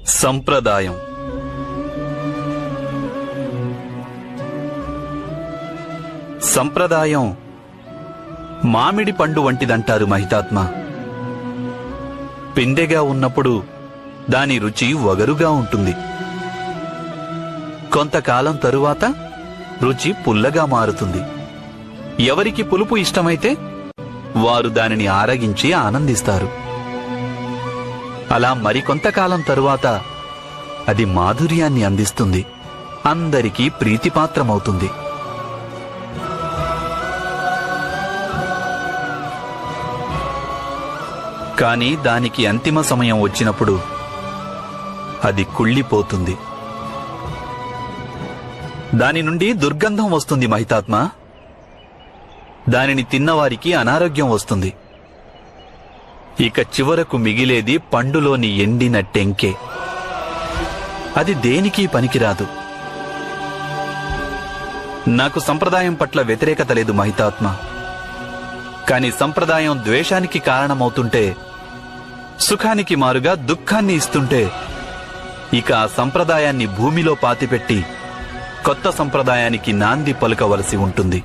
సంప్రదాయం. సంప్రదాయం మామిడి పండు వంటిదంటారు మహితాత్మ. పిందెగా ఉన్నప్పుడు దాని రుచి వగరుగా ఉంటుంది. కొంతకాలం తరువాత రుచి పుల్లగా మారుతుంది. ఎవరికి పులుపు ఇష్టమైతే వారు దానిని ఆరగించి ఆనందిస్తారు. అలా మరికొంతకాలం తరువాత అది మాధుర్యాన్ని అందిస్తుంది, అందరికీ ప్రీతిపాత్రమవుతుంది. కానీ దానికి అంతిమ సమయం వచ్చినప్పుడు అది కుళ్ళిపోతుంది. దాని నుండి దుర్గంధం వస్తుంది మహితాత్మ. దానిని తిన్నవారికి అనారోగ్యం వస్తుంది. ఇక చివరకు మిగిలేది పండులోని ఎండిన టెంకే. అది దేనికి పనికిరాదు. నాకు సంప్రదాయం పట్ల వ్యతిరేకత లేదు మహితాత్మ. కాని సంప్రదాయం ద్వేషానికి కారణమవుతుంటే, సుఖానికి మారుగా దుఃఖాన్ని ఇస్తుంటే, ఇక ఆ సంప్రదాయాన్ని భూమిలో పాతిపెట్టి కొత్త సంప్రదాయానికి నాంది పలుకవలసి ఉంటుంది.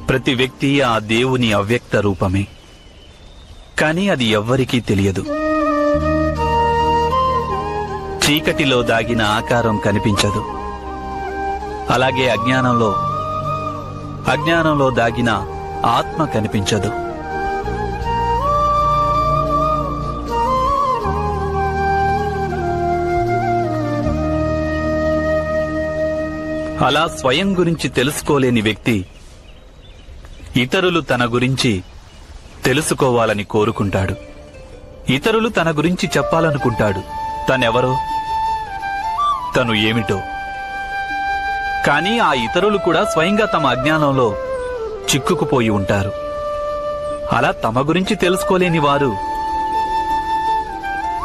ప్రతి వ్యక్తి ఆ దేవుని అవ్యక్త రూపమే. కాని అది ఎవ్వరికీ తెలియదు. చీకటిలో దాగిన ఆకారం కనిపించదు. అలాగే అజ్ఞానంలో దాగిన ఆత్మ కనిపించదు. అలా స్వయం గురించి తెలుసుకోలేని వ్యక్తి ఇతరులు తన గురించి తెలుసుకోవాలని కోరుకుంటాడు. ఇతరులు తన గురించి చెప్పాలనుకుంటాడు. తనెవరో, తను ఏమిటో. కానీ ఆ ఇతరులు కూడా స్వయంగా తమ అజ్ఞానంలో చిక్కుకుపోయి ఉంటారు. అలా తమ గురించి తెలుసుకోలేని వారు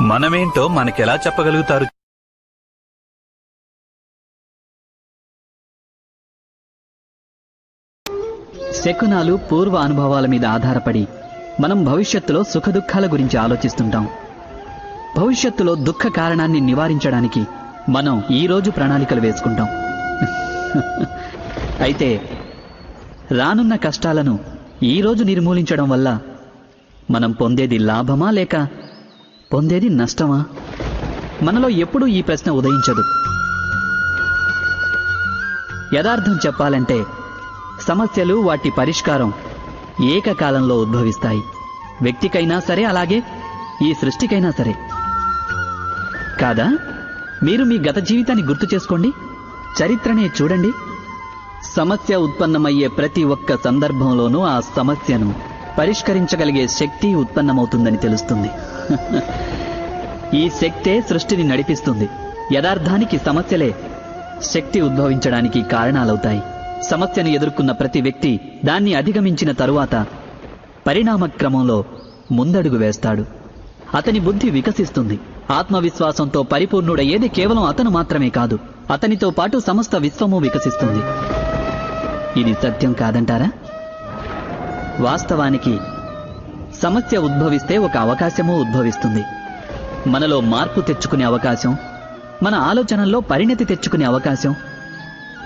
మనమేంటో మనకెలా చెప్పగలుగుతారు? శకునాలు పూర్వ అనుభవాల మీద ఆధారపడి మనం భవిష్యత్తులో సుఖదుఖాల గురించి ఆలోచిస్తుంటాం. భవిష్యత్తులో దుఃఖ కారణాన్ని నివారించడానికి మనం ఈరోజు ప్రణాళికలు వేసుకుంటాం. అయితే రానున్న కష్టాలను ఈరోజు నిర్మూలించడం వల్ల మనం పొందేది లాభమా లేక పొందేది నష్టమా? మనలో ఎప్పుడూ ఈ ప్రశ్న ఉదయించదు. యథార్థం చెప్పాలంటే సమస్యలు, వాటి పరిష్కారం ఏకకాలంలో ఉద్భవిస్తాయి. వ్యక్తికైనా సరే, అలాగే ఈ సృష్టికైనా సరే. కాదా? మీరు మీ గత జీవితాన్ని గుర్తు చేసుకోండి, చరిత్రనే చూడండి. సమస్య ఉత్పన్నమయ్యే ప్రతి ఒక్క సందర్భంలోనూ ఆ సమస్యను పరిష్కరించగలిగే శక్తి ఉత్పన్నమవుతుందని తెలుస్తుంది. ఈ శక్తే సృష్టిని నడిపిస్తుంది. యథార్థానికి సమస్యలే శక్తి ఉద్భవించడానికి కారణాలవుతాయి. సమస్యను ఎదుర్కొన్న ప్రతి వ్యక్తి దాన్ని అధిగమించిన తరువాత పరిణామక్రమంలో ముందడుగు వేస్తాడు. అతని బుద్ధి వికసిస్తుంది. ఆత్మవిశ్వాసంతో పరిపూర్ణుడయ్యేది కేవలం అతను మాత్రమే కాదు, అతనితో పాటు సమస్త విశ్వము వికసిస్తుంది. ఇది సత్యం కాదంటారా? వాస్తవానికి సమస్య ఉద్భవిస్తే ఒక అవకాశమూ ఉద్భవిస్తుంది. మనలో మార్పు తెచ్చుకునే అవకాశం, మన ఆలోచనల్లో పరిణతి తెచ్చుకునే అవకాశం,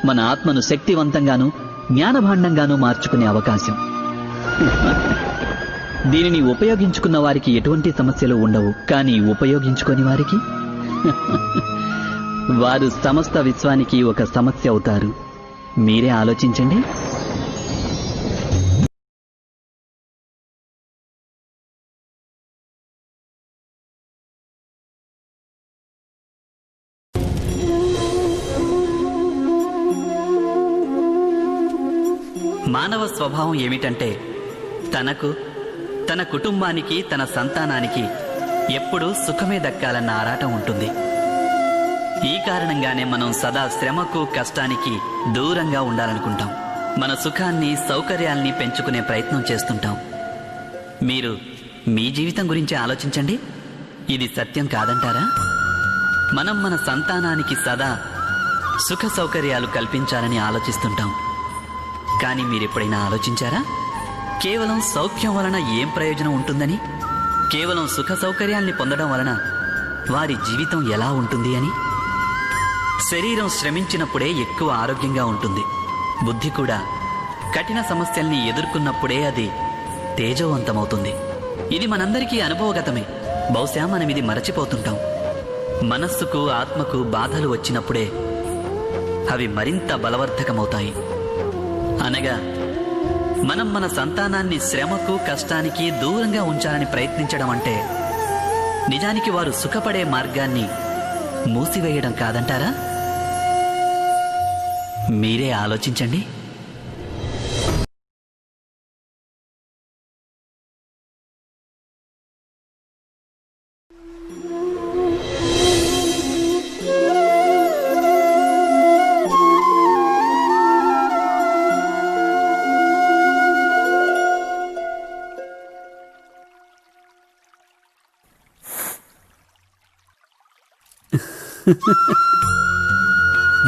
మన ఆత్మను శక్తివంతంగానూ జ్ఞానభాండంగానూ మార్చుకునే అవకాశం. దీనిని ఉపయోగించుకున్న వారికి ఎటువంటి సమస్యలు ఉండవు. కానీ ఉపయోగించుకొని వారికి వారు సమస్త విశ్వానికి ఒక సమస్య అవుతారు. మీరే ఆలోచించండి. మానవ స్వభావం ఏమిటంటే తనకు, తన కుటుంబానికి, తన సంతానానికి ఎప్పుడూ సుఖమే దక్కాలన్న ఆరాటం ఉంటుంది. ఈ కారణంగానే మనం సదా శ్రమకు, కష్టానికి దూరంగా ఉండాలనుకుంటాం. మన సుఖాన్ని, సౌకర్యాల్ని పెంచుకునే ప్రయత్నం చేస్తుంటాం. మీరు మీ జీవితం గురించి ఆలోచించండి. ఇది సత్యం కాదంటారా? మనం మన సంతానానికి సదా సుఖ సౌకర్యాలు కల్పించాలని ఆలోచిస్తుంటాం. కానీ మీరెప్పుడైనా ఆలోచించారా కేవలం సౌఖ్యం వలన ఏం ప్రయోజనం ఉంటుందని? కేవలం సుఖ సౌకర్యాల్ని పొందడం వలన వారి జీవితం ఎలా ఉంటుంది అని. శరీరం శ్రమించినప్పుడే ఎక్కువ ఆరోగ్యంగా ఉంటుంది. బుద్ధి కూడా కఠిన సమస్యల్ని ఎదుర్కొన్నప్పుడే అది తేజవంతమవుతుంది. ఇది మనందరికీ అనుభవగతమే. బహుశా మనం ఇది మరచిపోతుంటాం. మనస్సుకు ఆత్మకు బాధలు వచ్చినప్పుడే అవి మరింత బలవర్ధకమవుతాయి. అనగా మనం మన సంతానాన్ని శ్రమకు కష్టానికి దూరంగా ఉంచాలని ప్రయత్నించడం అంటే నిజానికి వారు సుఖపడే మార్గాన్ని మూసివేయడం కాదంటారా? మీరే ఆలోచించండి.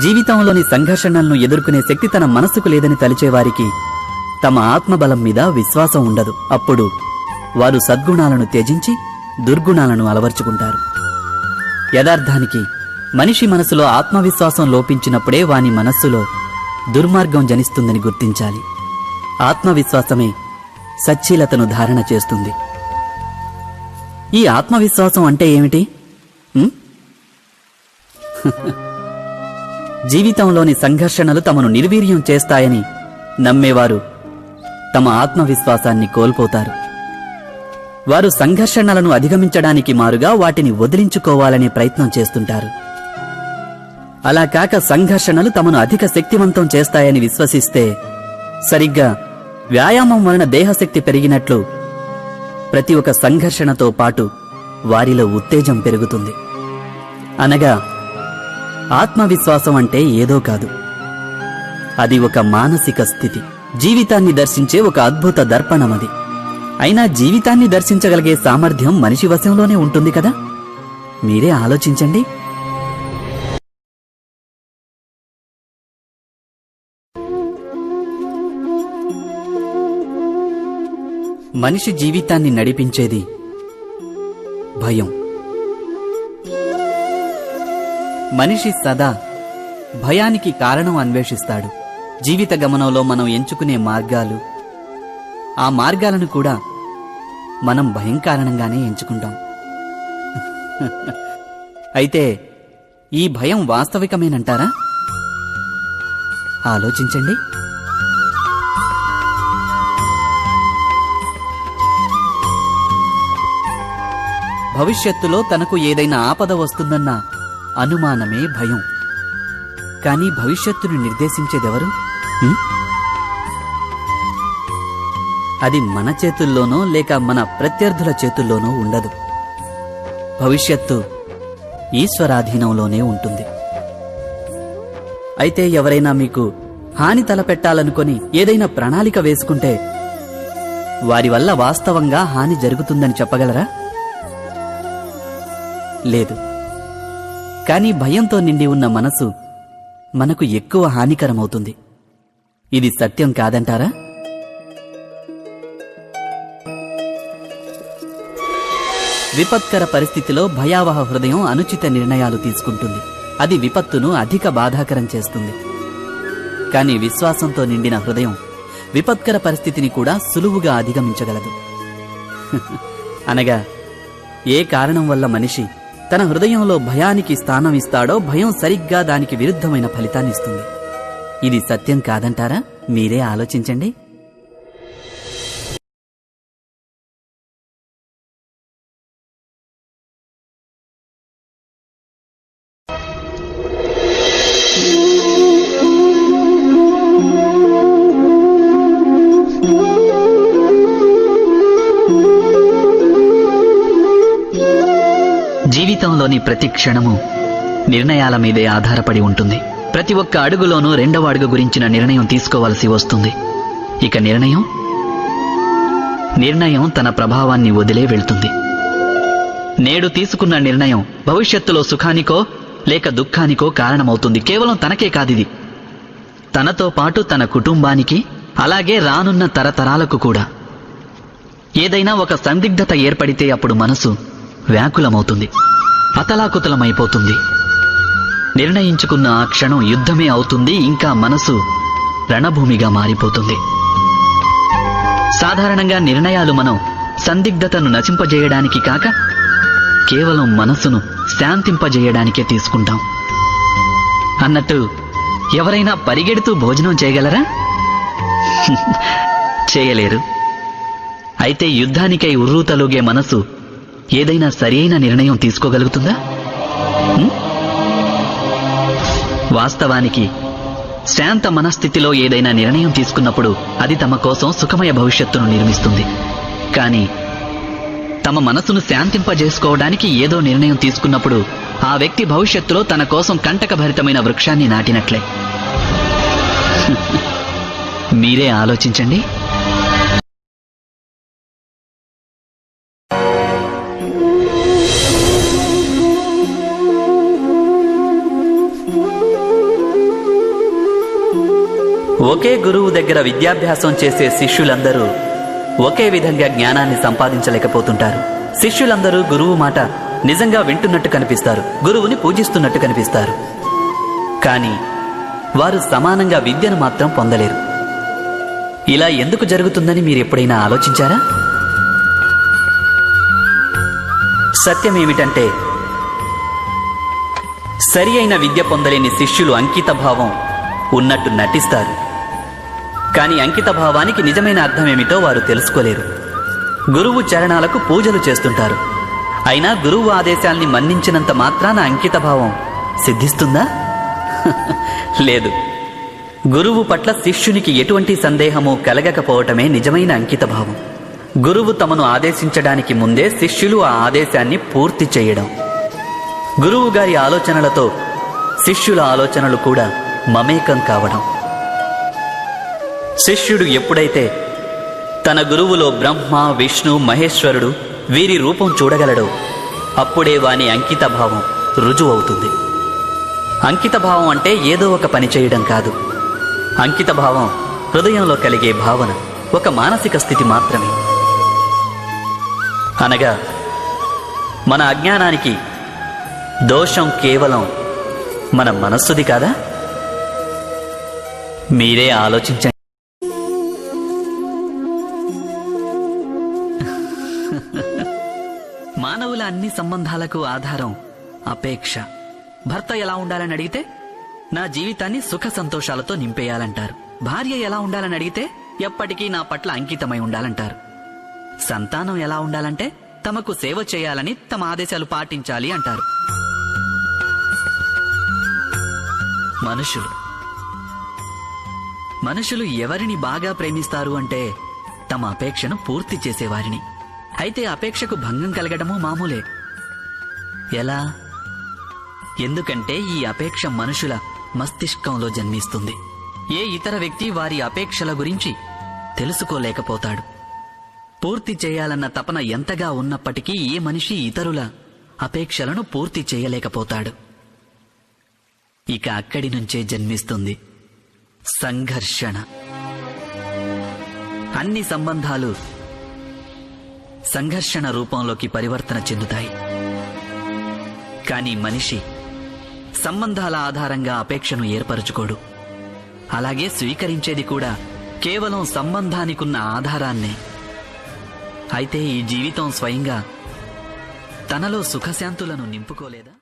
జీవితంలోని సంఘర్షణలను ఎదుర్కొనే శక్తి తన మనస్సుకు లేదని తలిచేవారికి తమ ఆత్మబలం మీద విశ్వాసం ఉండదు. అప్పుడు వారు సద్గుణాలను త్యజించి దుర్గుణాలను అలవర్చుకుంటారు. యథార్థానికి మనిషి మనసులో ఆత్మవిశ్వాసం లోపించినప్పుడే వాని మనస్సులో దుర్మార్గం జనిస్తుందని గుర్తించాలి. ఆత్మవిశ్వాసమే సచ్చీలతను ధారణ చేస్తుంది. ఈ ఆత్మవిశ్వాసం అంటే ఏమిటి? జీవితంలోని సంఘర్షణలు తమను నిర్వీర్యం చేస్తాయని నమ్మేవారు తమ ఆత్మవిశ్వాసాన్ని కోల్పోతారు. వారు సంఘర్షణలను అధిగమించడానికి మారుగా వాటిని వదిలించుకోవాలనే ప్రయత్నం చేస్తుంటారు. అలా కాక సంఘర్షణలు తమను అధిక శక్తివంతం చేస్తాయని విశ్వసిస్తే సరిగ్గా వ్యాయామం వలన దేహశక్తి పెరిగినట్లు ప్రతి ఒక్క సంఘర్షణతో పాటు వారిలో ఉత్తేజం పెరుగుతుంది. అనగా ఆత్మవిశ్వాసం అంటే ఏదో కాదు, అది ఒక మానసిక స్థితి. జీవితాన్ని దర్శించే ఒక అద్భుత దర్పణమది. అయినా జీవితాన్ని దర్శించగలిగే సామర్థ్యం మనిషి వశంలోనే ఉంటుంది కదా. మీరే ఆలోచించండి. మనిషి జీవితాన్ని నడిపించేది భయం. మనిషి సదా భయానికి కారణం అన్వేషిస్తాడు. జీవిత గమనంలో మనం ఎంచుకునే మార్గాలు, ఆ మార్గాలను కూడా మనం భయం కారణంగానే ఎంచుకుంటాం. అయితే ఈ భయం వాస్తవికమేనంటారా? ఆలోచించండి. భవిష్యత్తులో తనకు ఏదైనా ఆపద వస్తుందన్న అనుమానమే భయం. కానీ భవిష్యత్తును నిర్దేశించేదెవరు? అది మన చేతుల్లోనో లేక మన ప్రత్యర్థుల చేతుల్లోనో ఉండదు. భవిష్యత్తు ఈశ్వరాధీనంలోనే ఉంటుంది. అయితే ఎవరైనా మీకు హాని తలపెట్టాలనుకొని ఏదైనా ప్రణాళిక వేసుకుంటే వారి వల్ల వాస్తవంగా హాని జరుగుతుందని చెప్పగలరా? లేదు. కానీ భయంతో నిండి ఉన్న మనసు మనకు ఎక్కువ హానికరమవుతుంది. ఇది సత్యం కాదంటారా? విపత్కర పరిస్థితిలో భయావహ హృదయం అనుచిత నిర్ణయాలు తీసుకుంటుంది. అది విపత్తును అధిక బాధాకరం చేస్తుంది. కానీ విశ్వాసంతో నిండిన హృదయం విపత్కర పరిస్థితిని కూడా సులువుగా అధిగమించగలదు. అనగా ఏ కారణం వల్ల మనిషి తన హృదయంలో భయానికి స్థానం ఇస్తాడో భయం సరిగ్గా దానికి విరుద్ధమైన ఫలితాన్నిస్తుంది. ఇది సత్యం కాదంటారా? మీరే ఆలోచించండి. జీవితంలోని ప్రతి క్షణము నిర్ణయాల మీదే ఆధారపడి ఉంటుంది. ప్రతి ఒక్క అడుగులోనూ రెండవ అడుగు గురించిన నిర్ణయం తీసుకోవాల్సి వస్తుంది. ఇక నిర్ణయం తన ప్రభావాన్ని వదిలే వెళ్తుంది. నేడు తీసుకున్న నిర్ణయం భవిష్యత్తులో సుఖానికో లేక దుఃఖానికో కారణమవుతుంది. కేవలం తనకే కాదిది, తనతో పాటు తన కుటుంబానికి, అలాగే రానున్న తరతరాలకు కూడా. ఏదైనా ఒక సందిగ్ధత ఏర్పడితే అప్పుడు మనసు వ్యాకులమవుతుంది, అతలాకుతలమైపోతుంది. నిర్ణయించుకున్న ఆ క్షణం యుద్ధమే అవుతుంది, ఇంకా మనసు రణభూమిగా మారిపోతుంది. సాధారణంగా నిర్ణయాలు మనం సందిగ్ధతను నశింపజేయడానికి కాక కేవలం మనసును శాంతింపజేయడానికే తీసుకుంటాం. అన్నట్టు ఎవరైనా పరిగెడుతూ భోజనం చేయగలరా? చేయలేరు. అయితే యుద్ధానికై ఉర్రూతలూగే మనసు ఏదైనా సరియైన నిర్ణయం తీసుకోగలుగుతుందా? వాస్తవానికి శాంత మనస్థితిలో ఏదైనా నిర్ణయం తీసుకున్నప్పుడు అది తమ కోసం సుఖమయ భవిష్యత్తును నిర్మిస్తుంది. కానీ తమ మనసును శాంతింపజేసుకోవడానికి ఏదో నిర్ణయం తీసుకున్నప్పుడు ఆ వ్యక్తి భవిష్యత్తులో తన కోసం కంటకభరితమైన వృక్షాన్ని నాటినట్లే. మీరే ఆలోచించండి. ఒకే గురువు దగ్గర విద్యాభ్యాసం చేసే శిష్యులందరూ ఒకే విధంగా జ్ఞానాన్ని సంపాదించలేకపోతుంటారు. శిష్యులందరూ గురువు మాట నిజంగా వింటున్నట్టు కనిపిస్తారు, గురువుని పూజిస్తున్నట్టు కనిపిస్తారు. కానీ వారు సమానంగా విద్యను మాత్రం పొందలేరు. ఇలా ఎందుకు జరుగుతుందని మీరు ఎప్పుడైనా ఆలోచించారా? సత్యమేమిటంటే సరి అయిన విద్య పొందలేని శిష్యులు అంకితభావం ఉన్నట్టు నటిస్తారు. కానీ అంకితభావానికి నిజమైన అర్థమేమిటో వారు తెలుసుకోలేరు. గురువు చరణాలకు పూజలు చేస్తుంటారు. అయినా గురువు ఆదేశాల్ని మన్నించినంత మాత్రాన అంకితభావం సిద్ధిస్తుందా? లేదు. గురువు పట్ల శిష్యునికి ఎటువంటి సందేహము కలగకపోవటమే నిజమైన అంకితభావం. గురువు తమను ఆదేశించడానికి ముందే శిష్యులు ఆ ఆదేశాన్ని పూర్తి చేయడం. గురువు గారి ఆలోచనలతో శిష్యుల ఆలోచనలు కూడా మమేకం కావడం. శిష్యుడు ఎప్పుడైతే తన గురువులో బ్రహ్మ, విష్ణు, మహేశ్వరుడు వీరి రూపం చూడగలడో అప్పుడే వాని అంకితభావం రుజువవుతుంది. అంకితభావం అంటే ఏదో ఒక పని చేయడం కాదు. అంకితభావం హృదయంలో కలిగే భావన, ఒక మానసిక స్థితి మాత్రమే. అనగా మన అజ్ఞానానికి దోషం కేవలం మన మనస్సుది కాదా? మీరే ఆలోచించండి. మానవుల అన్ని సంబంధాలకు ఆధారం అపేక్ష. భర్త ఎలా ఉండాలని అడిగితే నా జీవితాన్ని సుఖ సంతోషాలతో నింపేయాలంటారు. భార్య ఎలా ఉండాలని అడిగితే ఎప్పటికీ నా పట్ల అంకితమై ఉండాలంటారు. సంతానం ఎలా ఉండాలంటే తమకు సేవ చేయాలని, తమ ఆదేశాలు పాటించాలి అంటారు. మనుషులు ఎవరిని బాగా ప్రేమిస్తారు అంటే తమ అపేక్షను పూర్తి చేసేవారిని. అయితే అపేక్షకు భంగం కలగడమూ మామూలే. ఎలా? ఎందుకంటే ఈ అపేక్ష మనుషుల మస్తిష్కంలో జన్మిస్తుంది. ఏ ఇతర వ్యక్తి వారి అపేక్షల గురించి తెలుసుకోలేకపోతాడు. పూర్తి చేయాలన్న తపన ఎంతగా ఉన్నప్పటికీ ఏ మనిషి ఇతరుల అపేక్షలను పూర్తి చేయలేకపోతాడు. ఇక అక్కడి నుంచే జన్మిస్తుంది సంఘర్షణ. అన్ని సంబంధాలు సంఘర్షణ రూపంలోకి పరివర్తన చెందుతాయి. కానీ మనిషి సంబంధాల ఆధారంగా అపేక్షను ఏర్పరచుకోడు. అలాగే స్వీకరించేది కూడా కేవలం సంబంధానికున్న ఆధారాన్నే. అయితే ఈ జీవితం స్వయంగా తనలో సుఖశాంతులను నింపుకోలేదా?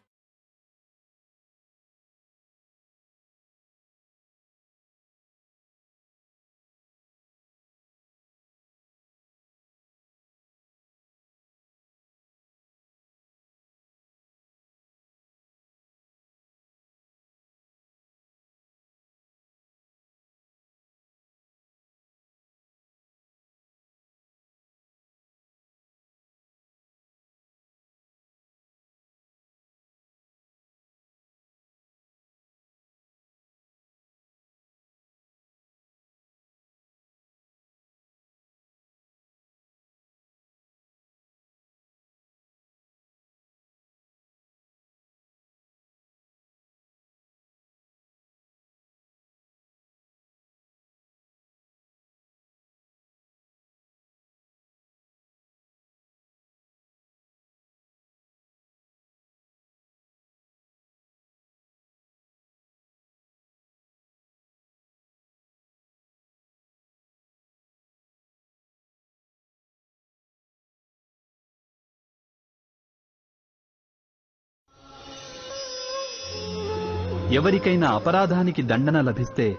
ఎవరికైనా అపరాధానికి దండన లభిస్తే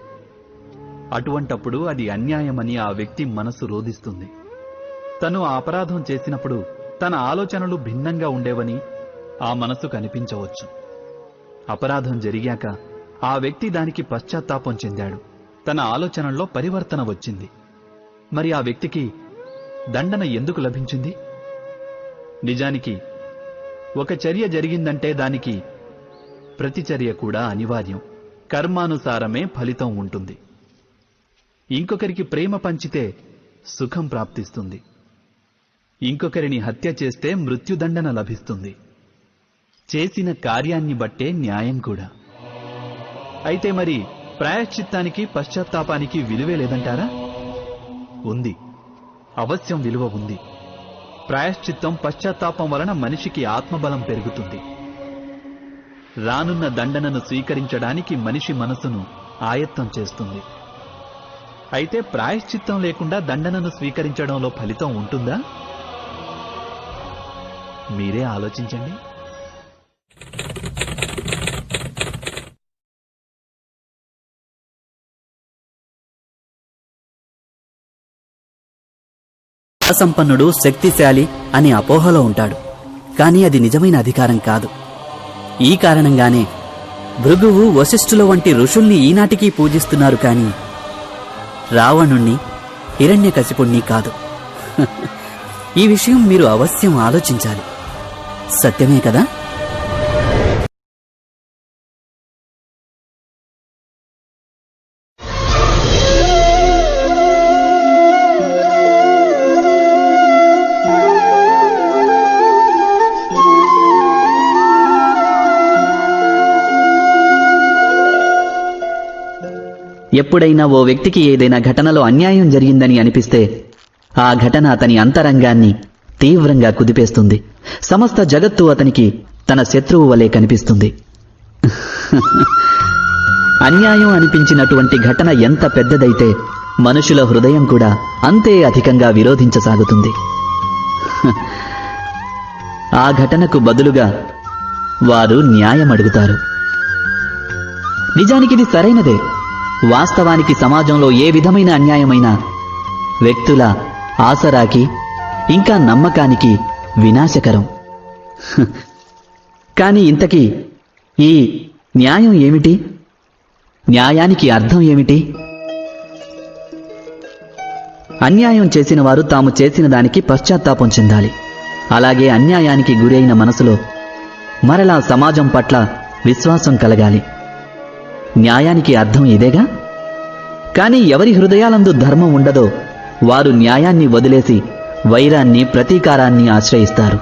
అటువంటప్పుడు అది అన్యాయమని ఆ వ్యక్తి మనసు రోధిస్తుంది. తను ఆ అపరాధం చేసినప్పుడు తన ఆలోచనలు భిన్నంగా ఉండేవని ఆ మనసు కనిపించవచ్చు. అపరాధం జరిగాక ఆ వ్యక్తి దానికి పశ్చాత్తాపం చెందాడు. తన ఆలోచనల్లో పరివర్తన వచ్చింది. మరి ఆ వ్యక్తికి దండన ఎందుకు లభించింది? నిజానికి ఒక చర్య జరిగిందంటే దానికి ప్రతిచర్య కూడా అనివార్యం. కర్మానుసారమే ఫలితం ఉంటుంది. ఇంకొకరికి ప్రేమ పంచితే సుఖం ప్రాప్తిస్తుంది. ఇంకొకరిని హత్య చేస్తే మృత్యుదండన లభిస్తుంది. చేసిన కార్యాన్ని బట్టే న్యాయం కూడా. అయితే మరి ప్రాయశ్చిత్తానికి పశ్చాత్తాపానికి విలువే లేదంటారా? ఉంది, అవశ్యం విలువ ఉంది. ప్రాయశ్చిత్తం పశ్చాత్తాపం వలన మనిషికి ఆత్మబలం పెరుగుతుంది. రానున్న దండనను స్వీకరించడానికి మనిషి మనసును ఆయత్తం చేస్తుంది. అయితే ప్రాయశ్చిత్తం లేకుండా దండనను స్వీకరించడంలో ఫలితం ఉంటుందా? మీరే ఆలోచించండి. సంపన్నుడు శక్తిశాలి అనే అపోహలో ఉంటాడు. కానీ అది నిజమైన అధికారం కాదు. ఈ కారణంగానే భృగువు, వశిష్ఠుల వంటి ఋషుల్ని ఈనాటికి పూజిస్తున్నారు. కానీ రావణుణ్ణి, హిరణ్యకశిపుణ్ణి కాదు. ఈ విషయం మీరు అవశ్యం ఆలోచించాలి. సత్యమే కదా? ఎప్పుడైనా ఓ వ్యక్తికి ఏదైనా ఘటనలో అన్యాయం జరిగిందని అనిపిస్తే ఆ ఘటన అతని అంతరంగాన్ని తీవ్రంగా కుదిపేస్తుంది. సమస్త జగత్తు అతనికి తన శత్రువు వలె కనిపిస్తుంది. అన్యాయం అనిపించినటువంటి ఘటన ఎంత పెద్దదైతే మనుషుల హృదయం కూడా అంతే అధికంగా విరోధించసాగుతుంది. ఆ ఘటనకు బదులుగా వారు న్యాయం అడుగుతారు. నిజానికిది సరైనదే. వాస్తవానికి సమాజంలో ఏ విధమైన అన్యాయమైనా వ్యక్తుల ఆసరాకి ఇంకా నమ్మకానికి వినాశకరం. కాని ఇంతకీ ఈ న్యాయం ఏమిటి? న్యాయానికి అర్థం ఏమిటి? అన్యాయం చేసిన వారు తాము చేసిన దానికి పశ్చాత్తాపం చెందాలి. అలాగే అన్యాయానికి గురైన మనసులో మరలా సమాజం పట్ల విశ్వాసం కలగాలి. న్యాయానికి అర్థం ఇదేగా? కానీ ఎవరి హృదయాలందు ధర్మం ఉండదో వారు న్యాయాన్ని వదిలేసి వైరాన్ని, ప్రతీకారాన్ని ఆశ్రయిస్తారు.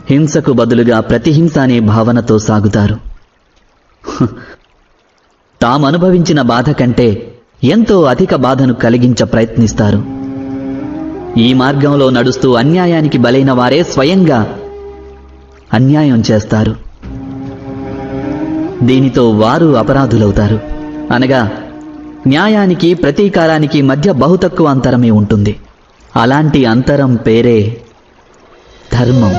హింసకు బదులుగా ప్రతిహింస అనే భావనతో సాగుతారు. తామనుభవించిన బాధ కంటే ఎంతో అధిక బాధను కలిగించ ప్రయత్నిస్తారు. ఈ మార్గంలో నడుస్తూ అన్యాయానికి బలైన వారే స్వయంగా అన్యాయం చేస్తారు. దీనితో వారు అపరాధులవుతారు. అనగా న్యాయానికి, ప్రతీకారానికి మధ్య బహుతక్కువ అంతరమే ఉంటుంది. అలాంటి అంతరం పేరే ధర్మం.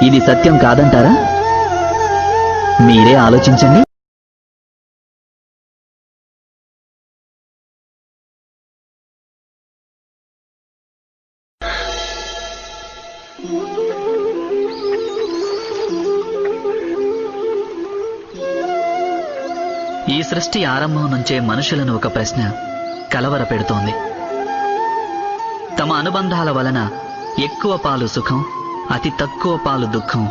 ఇది సత్యం కాదంటారా? మీరే ఆలోచించండి. ఈ సృష్టి ఆరంభం నుంచే మనుషులను ఒక ప్రశ్న కలవర పెడుతోంది. తమ అనుబంధాల వలన ఎక్కువ పాలు సుఖం, అతి తక్కువ పాలు దుఃఖం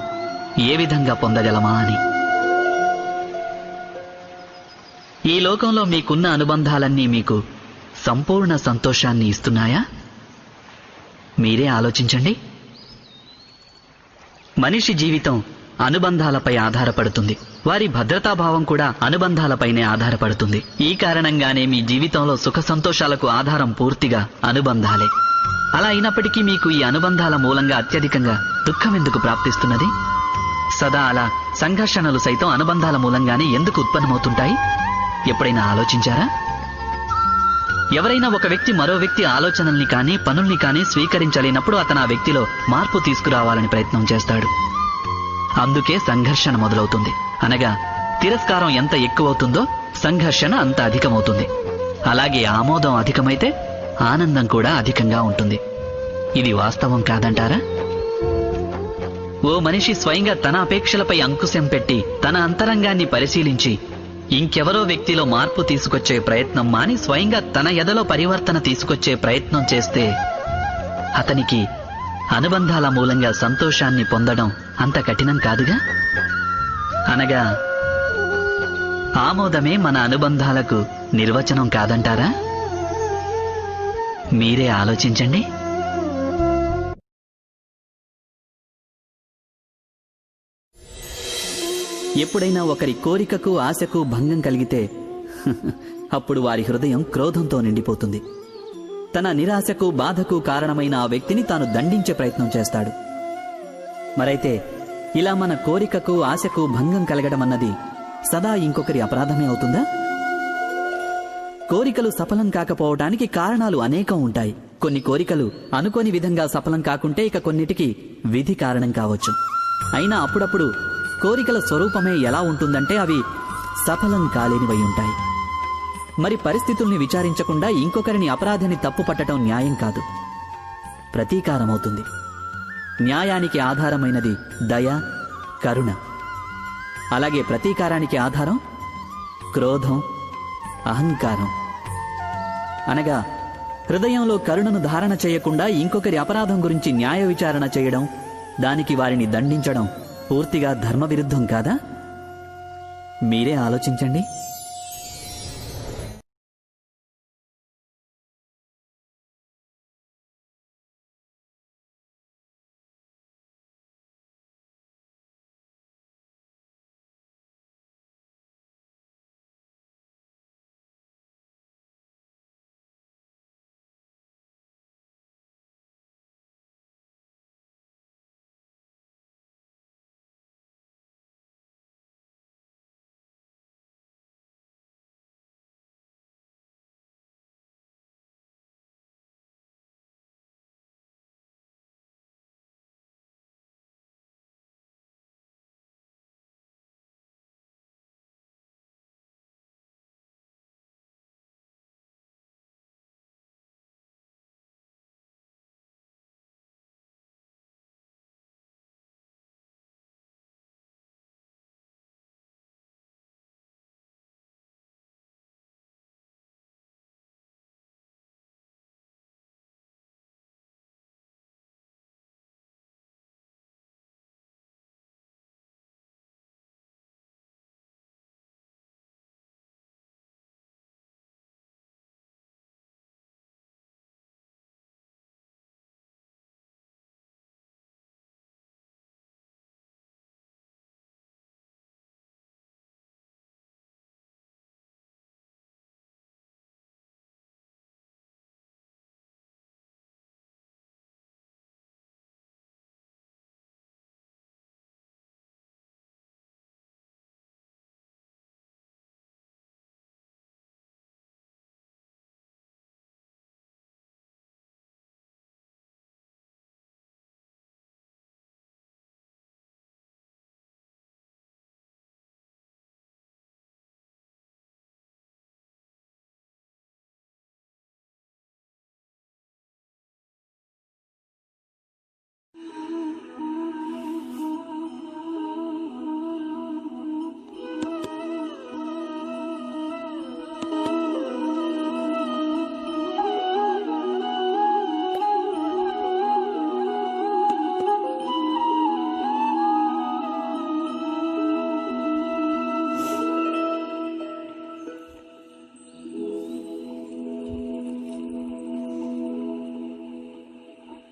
ఏ విధంగా పొందగలమా అని. ఈ లోకంలో మీకున్న అనుబంధాలన్నీ మీకు సంపూర్ణ సంతోషాన్ని ఇస్తున్నాయా? మీరే ఆలోచించండి. మనిషి జీవితం అనుబంధాలపై ఆధారపడుతుంది. వారి భద్రతాభావం కూడా అనుబంధాలపైనే ఆధారపడుతుంది. ఈ కారణంగానే మీ జీవితంలో సుఖ సంతోషాలకు ఆధారం పూర్తిగా అనుబంధాలే. అలా అయినప్పటికీ మీకు ఈ అనుబంధాల మూలంగా అత్యధికంగా దుఃఖం ఎందుకు ప్రాప్తిస్తున్నది? సదా అలా సంఘర్షణలు సైతం అనుబంధాల మూలంగానే ఎందుకు ఉత్పన్నమవుతుంటాయి? ఎప్పుడైనా ఆలోచించారా? ఎవరైనా ఒక వ్యక్తి మరో వ్యక్తి ఆలోచనల్ని కానీ పనుల్ని కానీ స్వీకరించలేనప్పుడు అతను ఆ వ్యక్తిలో మార్పు తీసుకురావాలని ప్రయత్నం చేస్తాడు. అందుకే సంఘర్షణ మొదలవుతుంది. అనగా తిరస్కారం ఎంత ఎక్కువవుతుందో సంఘర్షణ అంత అధికమవుతుంది. అలాగే ఆమోదం అధికమైతే ఆనందం కూడా అధికంగా ఉంటుంది. ఇది వాస్తవం కాదంటారా? ఓ మనిషి స్వయంగా తన అపేక్షలపై అంకుశం పెట్టి తన అంతరంగాన్ని పరిశీలించి ఇంకెవరో వ్యక్తిలో మార్పు తీసుకొచ్చే ప్రయత్నం మాని స్వయంగా తన ఎదలో పరివర్తన తీసుకొచ్చే ప్రయత్నం చేస్తే అతనికి అనుబంధాల మూలంగా సంతోషాన్ని పొందడం అంత కఠినం కాదుగా. అనగా ఆమోదమే మన అనుబంధాలకు నిర్వచనం కాదంటారా? మీరే ఆలోచించండి. ఎప్పుడైనా ఒకరి కోరికకు ఆశకు భంగం కలిగితే అప్పుడు వారి హృదయం క్రోధంతో నిండిపోతుంది. తన నిరాశకు బాధకు కారణమైన ఆ వ్యక్తిని తాను దండించే ప్రయత్నం చేస్తాడు. మరైతే ఇలా మన కోరికకు ఆశకు భంగం కలగడం అన్నది సదా ఇంకొకరి అపరాధమే అవుతుందా? కోరికలు సఫలం కాకపోవటానికి కారణాలు అనేకం ఉంటాయి. కొన్ని కోరికలు అనుకోని విధంగా సఫలం కాకుంటే ఇక కొన్నిటికి విధి కారణం కావచ్చు. అయినా అప్పుడప్పుడు కోరికల స్వరూపమే ఎలా ఉంటుందంటే అవి సఫలం కాలేనివై ఉంటాయి. మరి పరిస్థితుల్ని విచారించకుండా ఇంకొకరిని అపరాధిని తప్పు పట్టడం న్యాయం కాదు, ప్రతీకారమవుతుంది. న్యాయానికి ఆధారమైనది దయ, కరుణ. అలాగే ప్రతీకారానికి ఆధారం క్రోధం, అహంకారం. అనగా హృదయంలో కరుణను ధారణ చేయకుండా ఇంకొకరి అపరాధం గురించి న్యాయ విచారణ చేయడం, దానికి వారిని దండించడం పూర్తిగా ధర్మ విరుద్ధం కాదా? మీరే ఆలోచించండి.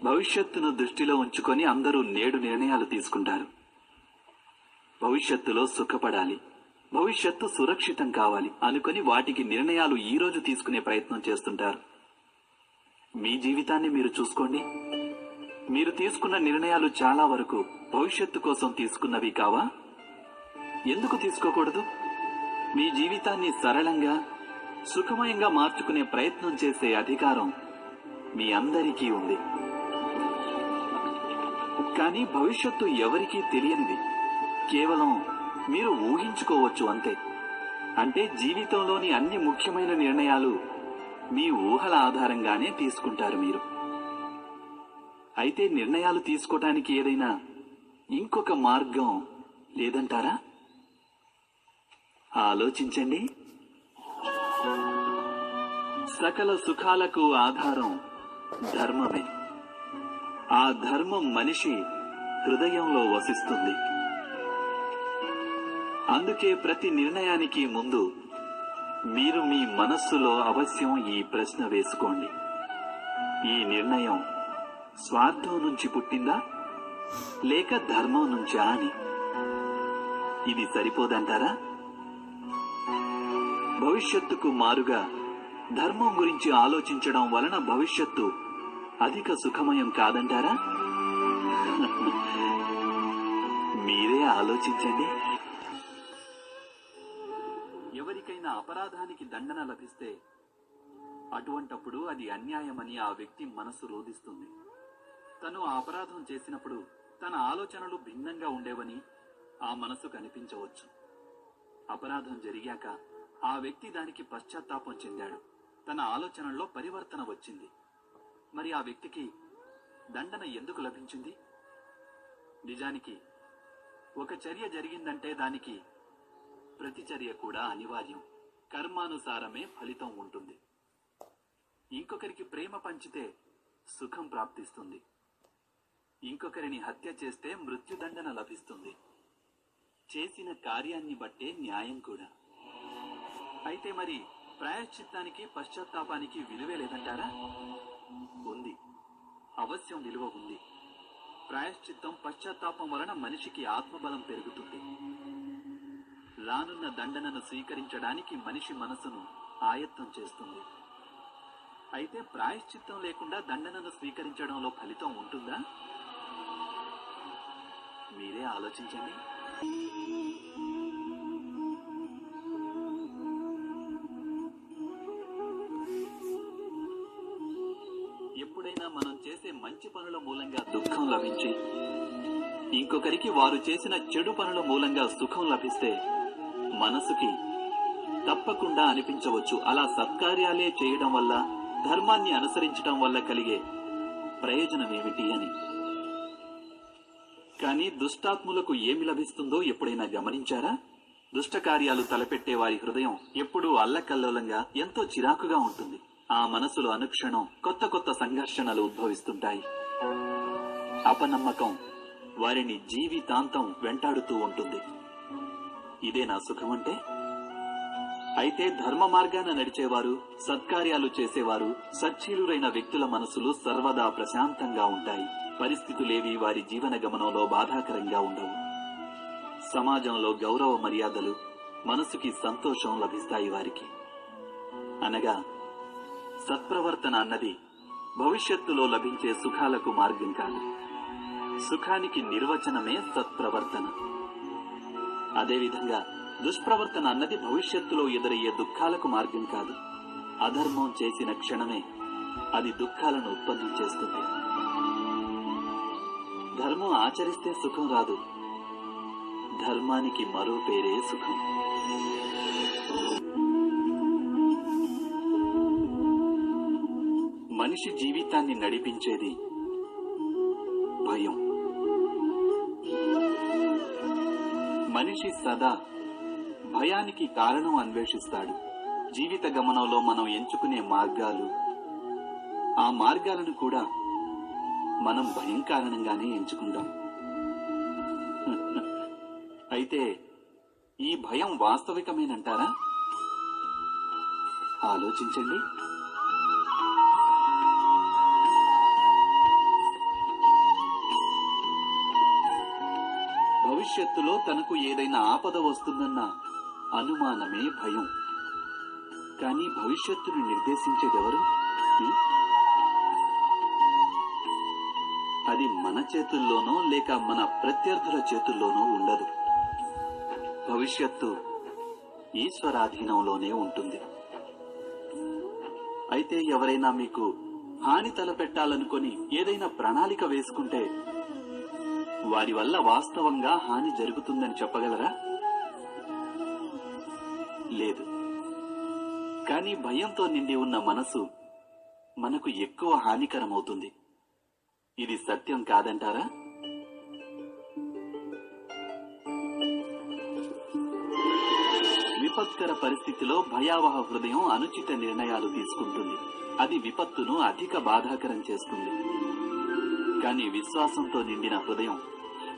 భవిష్యత్తును దృష్టిలో ఉంచుకొని అందరూ నేడు నిర్ణయాలు తీసుకుంటారు. భవిష్యత్తులో సుఖపడాలి, భవిష్యత్తు సురక్షితం కావాలి అనుకొని వాటికి నిర్ణయాలు ఈ రోజు తీసుకునే ప్రయత్నం చేస్తుంటారు. మీ జీవితాన్ని మీరు చూసుకోండి. మీరు తీసుకున్న నిర్ణయాలు చాలా వరకు భవిష్యత్తు కోసం తీసుకున్నవి కావా? ఎందుకు తీసుకోకూడదు? మీ జీవితాన్ని సరళంగా, సుఖమయంగా మార్చుకునే ప్రయత్నం చేసే అధికారం మీ అందరికీ ఉంది. కానీ భవిష్యత్తు ఎవరికీ తెలియనిది. కేవలం మీరు ఊహించుకోవచ్చు అంతే. అంటే జీవితంలోని అన్ని ముఖ్యమైన నిర్ణయాలు మీ ఊహల ఆధారంగానే తీసుకుంటారు మీరు. అయితే నిర్ణయాలు తీసుకోవటానికి ఏదైనా ఇంకొక మార్గం లేదంటారా? ఆలోచించండి. సకల సుఖాలకు ఆధారం ధర్మమే. ఆ ధర్మం మనిషి హృదయంలో వసిస్తుంది. అందుకే ప్రతి నిర్ణయానికి ముందు మీరు మీ మనస్సులో అవశ్యం ఈ ప్రశ్న వేసుకోండి: ఈ నిర్ణయం స్వార్థం నుంచి పుట్టిందా లేక ధర్మం నుంచా అని. ఇది సరిపోదంటారా? భవిష్యత్తుకు మారుగా ధర్మం గురించి ఆలోచించడం వలన భవిష్యత్తు అధిక సుఖమయం కాదంటారా? మీరే ఆలోచించండి. ఎవరికైనా అపరాధానికి దండన లభిస్తే అటువంటప్పుడు అది అన్యాయమని ఆ వ్యక్తి మనసు రోధిస్తుంది. తను ఆ అపరాధం చేసినప్పుడు తన ఆలోచనలు భిన్నంగా ఉండేవని ఆ మనసు కనిపించవచ్చు. అపరాధం జరిగాక ఆ వ్యక్తి దానికి పశ్చాత్తాపం చెందాడు. తన ఆలోచనల్లో పరివర్తన వచ్చింది. మరి ఆ వ్యక్తికి దండన ఎందుకు లభించింది? నిజానికి ఒక చర్య జరిగిందంటే దానికి ప్రతిచర్య కూడా అనివార్యం. కర్మానుసారమే ఫలితం ఉంటుంది. ఇంకొకరికి ప్రేమ పంచితే సుఖం ప్రాప్తిస్తుంది. ఇంకొకరిని హత్య చేస్తే మృత్యుదండన లభిస్తుంది. చేసిన కార్యాన్ని బట్టే న్యాయం కూడా. అయితే మరి ప్రాయశ్చిత్తానికి పశ్చాత్తాపానికి విలువే లేదంటారా? ఉంది, అవశ్యం విలువ ఉంది. ప్రాయశ్చిత్తం పశ్చాత్తాపం వలన మనిషికి ఆత్మబలం పెరుగుతుంది. రానున్న దండనను స్వీకరించడానికి మనిషి మనసును ఆయత్తం చేస్తుంది. అయితే ప్రాయశ్చిత్తం లేకుండా దండనను స్వీకరించడంలో ఫలితం ఉంటుందా? మీరే ఆలోచించండి. ఎప్పుడైనా మనం చేసే మంచి పనుల మూలంగా దుఃఖం లభించి ఇంకొకరికి వారు చేసిన చెడు పనుల మూలంగా సుఖం లభిస్తే మనసుకి తప్పకుండా అనిపించవచ్చు, అలా సత్కార్యాలే చేయడం వల్ల, ధర్మాన్ని అనుసరించడం వల్ల కలిగే ప్రయోజనమేమిటి అని. కానీ దుష్టాత్ములకు ఏమి లభిస్తుందో ఎప్పుడైనా గమనించారా? దుష్ట కార్యాలు తలపెట్టే వారి హృదయం ఎప్పుడూ అల్లకల్లోలంగా, ఎంతో చిరాకుగా ఉంటుంది. ఆ మనసులో అనుక్షణం కొత్త కొత్త సంఘర్షణలు ఉద్భవిస్తుంటాయి. అపనమ్మకం వారిని జీవితాంతం వెంటాడుతూ ఉంటుంది. ఇదేనా సుఖమంటే? అయితే ధర్మ మార్గాన నడిచేవారు, సత్కార్యాలు చేసేవారు, సచ్చీలురైన వ్యక్తుల మనసులు సర్వదా ప్రశాంతంగా ఉంటాయి. పరిస్థితులేవి వారి జీవన గమనంలో బాధాకరంగా ఉండవు. సమాజంలో గౌరవ మర్యాదలు, మనసుకి సంతోషం లభిస్తాయి వారికి. అనగా సత్ప్రవర్తన అన్నది భవిష్యత్తులో లభించే సుఖాలకు మార్గం కాదు. సుఖానికి నిర్వచనమే సత్ప్రవర్తన. అదేవిధంగా దుష్ప్రవర్తన అన్నది భవిష్యత్తులో ఎదురయ్యే దుఃఖాలకు మార్గం కాదు. అధర్మం చేసిన క్షణమే అది దుఃఖాలను ఉత్పన్నం చేస్తుంది. ధర్మం ఆచరిస్తే సుఖం రాదు. ధర్మానికి మరో పేరే సుఖం. మనిషి జీవితాన్ని నడిపించేది భయం. మనిషి సదా భయానికి కారణం అన్వేషిస్తాడు. జీవిత గమనంలో మనం ఎంచుకునే మార్గాలు, ఆ మార్గాలను కూడా మనం భయం కారణంగానే ఎంచుకుంటాం. అయితే ఈ భయం వాస్తవికమేనంటారా? ఆలోచించండి. భవిష్యత్తులో తనకు ఏదైనా ఆపద వస్తుందన్న అనుమానమే భయం. కానీ భవిష్యత్తును నిర్దేశించేదెవరు? అది మన చేతుల్లోనో లేక మన ప్రత్యర్థుల చేతుల్లోనో ఉండదు. భవిష్యత్తు ఈశ్వరాధీనంలోనే ఉంటుంది. అయితే ఎవరైనా మీకు హాని తలపెట్టాలనుకొని ఏదైనా ప్రణాళిక వేసుకుంటే వారి వల్ల వాస్తవంగా హాని జరుగుతుందని చెప్పగలరా? లేదు. కానీ భయంతో నిండి ఉన్న మనసు మనకు ఎక్కువ హానికరమవుతుంది. ఇది సత్యం కాదంటారా? విపత్కర పరిస్థితిలో భయావహ హృదయం అనుచిత నిర్ణయాలు తీసుకుంటుంది. అది విపత్తును అధిక బాధాకరం చేస్తుంది. కానీ విశ్వాసంతో నిండిన హృదయం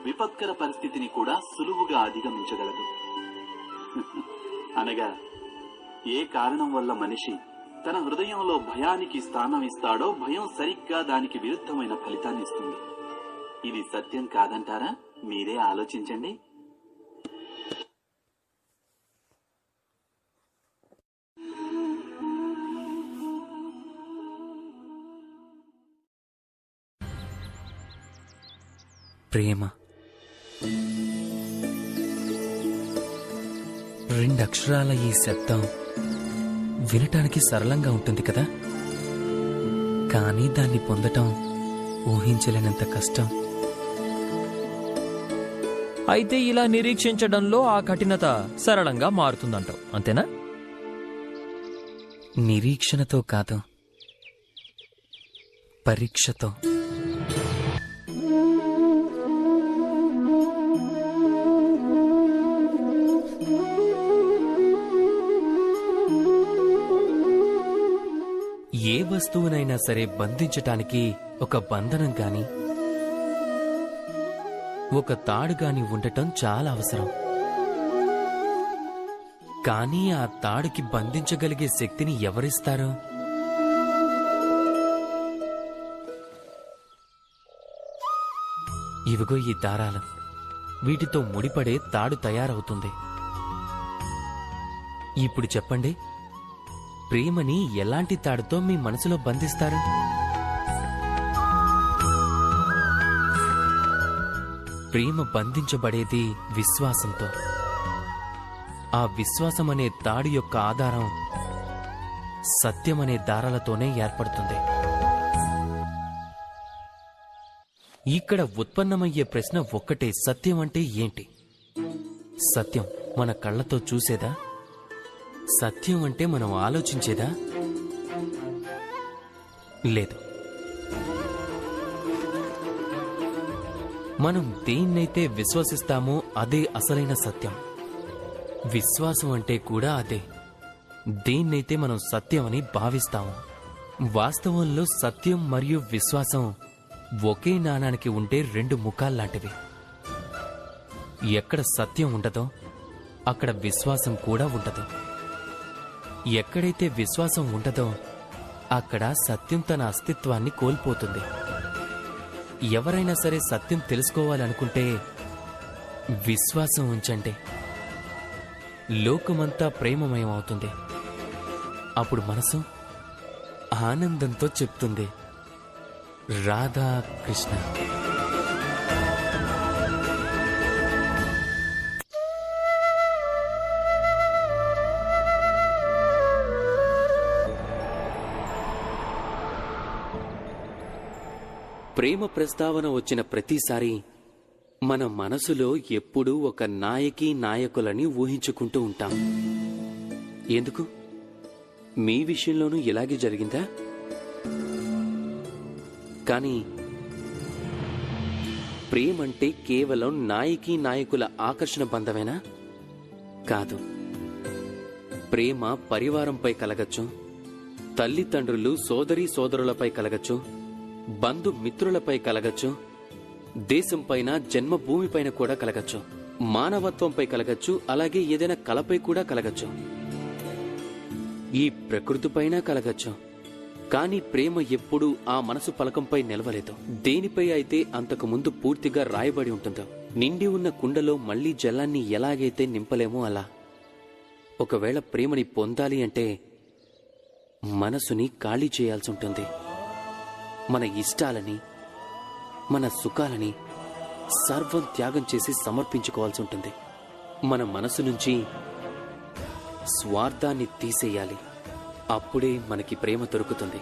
విపత్కర పరిస్థితిని కూడా సులువుగా అధిగమించగలదు. అనగా ఏ కారణం వల్ల మనిషి తన హృదయంలో భయానికి స్థానం ఇస్తాడో భయం సరిగ్గా దానికి విరుద్ధమైన ఫలితాన్ని ఇస్తుంది. ఇది సత్యం కాదంటారా? మీరే ఆలోచించండి. ప్రేమ 2 అక్షరాల ఈ శబ్దం వినటానికి సరళంగా ఉంటుంది కదా, కానీ దాన్ని పొందటం ఊహించలేనంత కష్టం. అయితే ఇలా నిరీక్షించడంలో ఆ కఠినత సరళంగా మారుతుందంటావు, అంతేనా? నిరీక్షణతో కాదు, పరీక్షతో. ఏ వస్తువునైనా సరే బంధించటానికి ఒక బంధనం గాని ఒక తాడు గాని ఉండటం చాలా అవసరం. కానీ ఆ తాడుకి బంధించగలిగే శక్తిని ఎవరిస్తారు? ఇవిగో ఈ దారాలు, వీటితో ముడిపడే తాడు తయారవుతుంది. ఇప్పుడు చెప్పండి, ప్రేమని ఎలాంటి తాడుతో మీ మనసులో బంధిస్తారు? ప్రేమ బంధించబడేది విశ్వాసంతో. ఆ విశ్వాసమనే తాడు యొక్క ఆధారం సత్యమనే దారాలతోనే ఏర్పడుతుంది. ఇక్కడ ఉత్పన్నమయ్యే ప్రశ్న ఒక్కటే, సత్యం అంటే ఏంటి? సత్యం మన కళ్ళతో చూసేదా? సత్యం అంటే మనం ఆలోచించేదా? లేదు. మనం దేన్నైతే విశ్వసిస్తామో అదే అసలైన సత్యం. విశ్వాసం అంటే కూడా అదే. దేన్నైతే మనం సత్యమని భావిస్తామో. వాస్తవంలో సత్యం మరియు విశ్వాసం ఒకే నాణానికి ఉండే 2 ముఖాల్లాంటివి. ఎక్కడ సత్యం ఉండదో అక్కడ విశ్వాసం కూడా ఉండదు. ఎక్కడైతే విశ్వాసం ఉండదో అక్కడ సత్యం తన అస్తిత్వాన్ని కోల్పోతుంది. ఎవరైనా సరే సత్యం తెలుసుకోవాలనుకుంటే విశ్వాసం ఉంచండి. లోకమంతా ప్రేమమయం అవుతుంది. అప్పుడు మనసు ఆనందంతో చెప్తుంది, రాధా కృష్ణ. ప్రేమ ప్రస్తావన వచ్చిన ప్రతిసారి మన మనసులో ఎప్పుడూ ఒక నాయకి నాయకులని ఊహించుకుంటూ ఉంటాం. ఎందుకు? మీ విషయంలోనూ ఇలాగే జరిగిందా? కానీ ప్రేమంటే కేవలం నాయకి నాయకుల ఆకర్షణ బంధమేనా? కాదు. ప్రేమ పరివారంపై కలగచ్చు, తల్లిదండ్రులు సోదరీ సోదరులపై కలగచ్చు, బంధుమిత్రులపై కలగచ్చు, దేశంపైన జన్మభూమిపైన కూడా కలగచ్చు, మానవత్వంపై కలగచ్చు, అలాగే ఏదైనా కళపై కూడా కలగచ్చు, ఈ ప్రకృతిపైన కలగచ్చు. కానీ ప్రేమ ఎప్పుడూ ఆ మనసు పలకంపై నిలవలేదు. దేనిపై అయితే అంతకు ముందు పూర్తిగా రాయబడి ఉంటుందో. నిండి ఉన్న కుండలో మళ్లీ జలాన్ని ఎలాగైతే నింపలేమో అలా. ఒకవేళ ప్రేమని పొందాలి అంటే మనసుని ఖాళీ చేయాల్సి ఉంటుంది. మన ఇష్టాలని, మన సుఖాలని సర్వం త్యాగం చేసి సమర్పించుకోవాల్సి ఉంటుంది. మన మనసు నుంచి స్వార్థాన్ని తీసేయాలి. అప్పుడే మనకి ప్రేమ దొరుకుతుంది.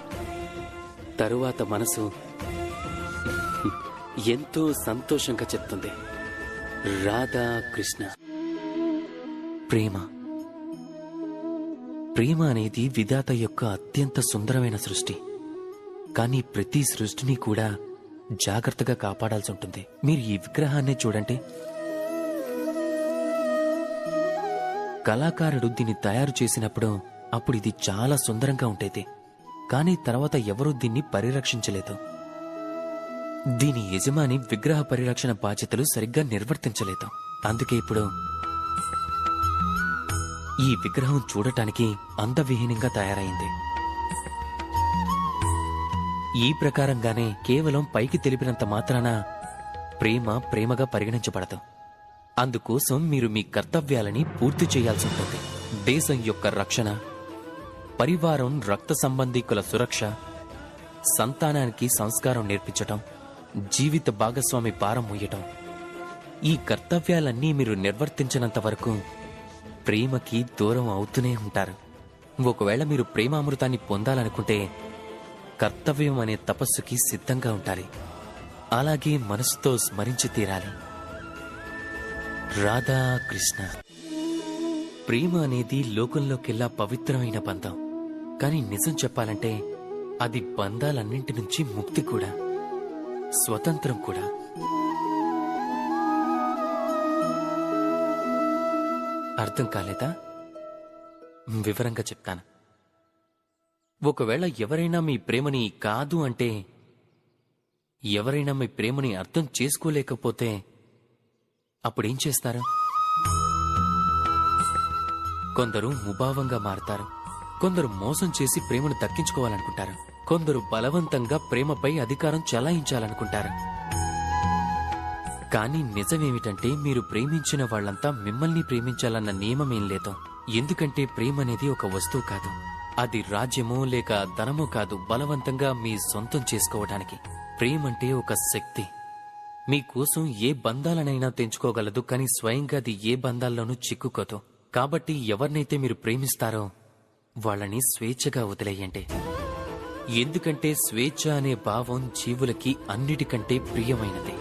తరువాత మనసు ఎంతో సంతోషంగా చెప్తుంది, రాధా కృష్ణ. ప్రేమ ప్రేమ అనేది విధాత యొక్క అత్యంత సుందరమైన సృష్టి. కానీ ప్రతి సృష్టిని కూడా జాగ్రత్తగా కాపాడాల్సి ఉంటుంది. మీరు ఈ విగ్రహాన్నే చూడండి. కళాకారుడు దీన్ని తయారు చేసినప్పుడు అప్పుడు ఇది చాలా సుందరంగా ఉండేది. కానీ తర్వాత ఎవరూ దీన్ని పరిరక్షించలేదు. దీని యజమాని విగ్రహ పరిరక్షణ బాధ్యతలు సరిగ్గా నిర్వర్తించలేదు. అందుకే ఇప్పుడు ఈ విగ్రహం చూడటానికి అందవిహీనంగా తయారైంది. ఈ ప్రకారంగానే కేవలం పైకి తెలిపినంత మాత్రాన ప్రేమగా పరిగణించబడదు. అందుకోసం మీరు మీ కర్తవ్యాలని పూర్తి చేయాల్సి ఉంటుంది. దేశం యొక్క రక్షణ, పరివారం రక్త సంబంధీకుల సురక్ష, సంతానానికి సంస్కారం నేర్పించటం, జీవిత భాగస్వామి భారం మోయటం, ఈ కర్తవ్యాలన్నీ మీరు నిర్వర్తించినంత వరకు ప్రేమకి దూరం అవుతూనే ఉంటారు. ఒకవేళ మీరు ప్రేమామృతాన్ని పొందాలనుకుంటే కర్తవ్యం అనే తపస్సుకి సిద్ధంగా ఉండాలి. అలాగే మనసుతో స్మరించి తీరాలి. రాధా కృష్ణ. ప్రేమ అనేది లోకంలోకెల్లా పవిత్రమైన బంధం. కానీ నిజం చెప్పాలంటే అది బంధాలన్నింటి నుంచి ముక్తి కూడా, స్వతంత్రం కూడా. అర్థం కాలేదా? వివరంగా చెప్తాను. ఒకవేళ ఎవరైనా మీ ప్రేమని కాదు అంటే, ఎవరైనా మీ ప్రేమని అర్థం చేసుకోలేకపోతే అప్పుడేం చేస్తారు? కొందరు ముభావంగా మారతారు. కొందరు మోసం చేసి ప్రేమను దక్కించుకోవాలనుకుంటారు. కొందరు బలవంతంగా ప్రేమపై అధికారం చెలాయించాలనుకుంటారు. కానీ నిజమేమిటంటే మీరు ప్రేమించిన వాళ్లంతా మిమ్మల్ని ప్రేమించాలన్న నియమమేం లేదు. ఎందుకంటే ప్రేమ అనేది ఒక వస్తువు కాదు. అది రాజ్యమో లేక ధనమో కాదు బలవంతంగా మీ సొంతం చేసుకోవడానికి. ప్రేమంటే ఒక శక్తి. మీకోసం ఏ బంధాలనైనా తెంచుకోగలదు. కానీ స్వయంగా అది ఏ బంధాల్లోనూ చిక్కుకోదు. కాబట్టి ఎవరినైతే మీరు ప్రేమిస్తారో వాళ్ళని స్వేచ్ఛగా వదిలేయండి. ఎందుకంటే స్వేచ్ఛ అనే భావం జీవులకి అన్నిటికంటే ప్రియమైనది.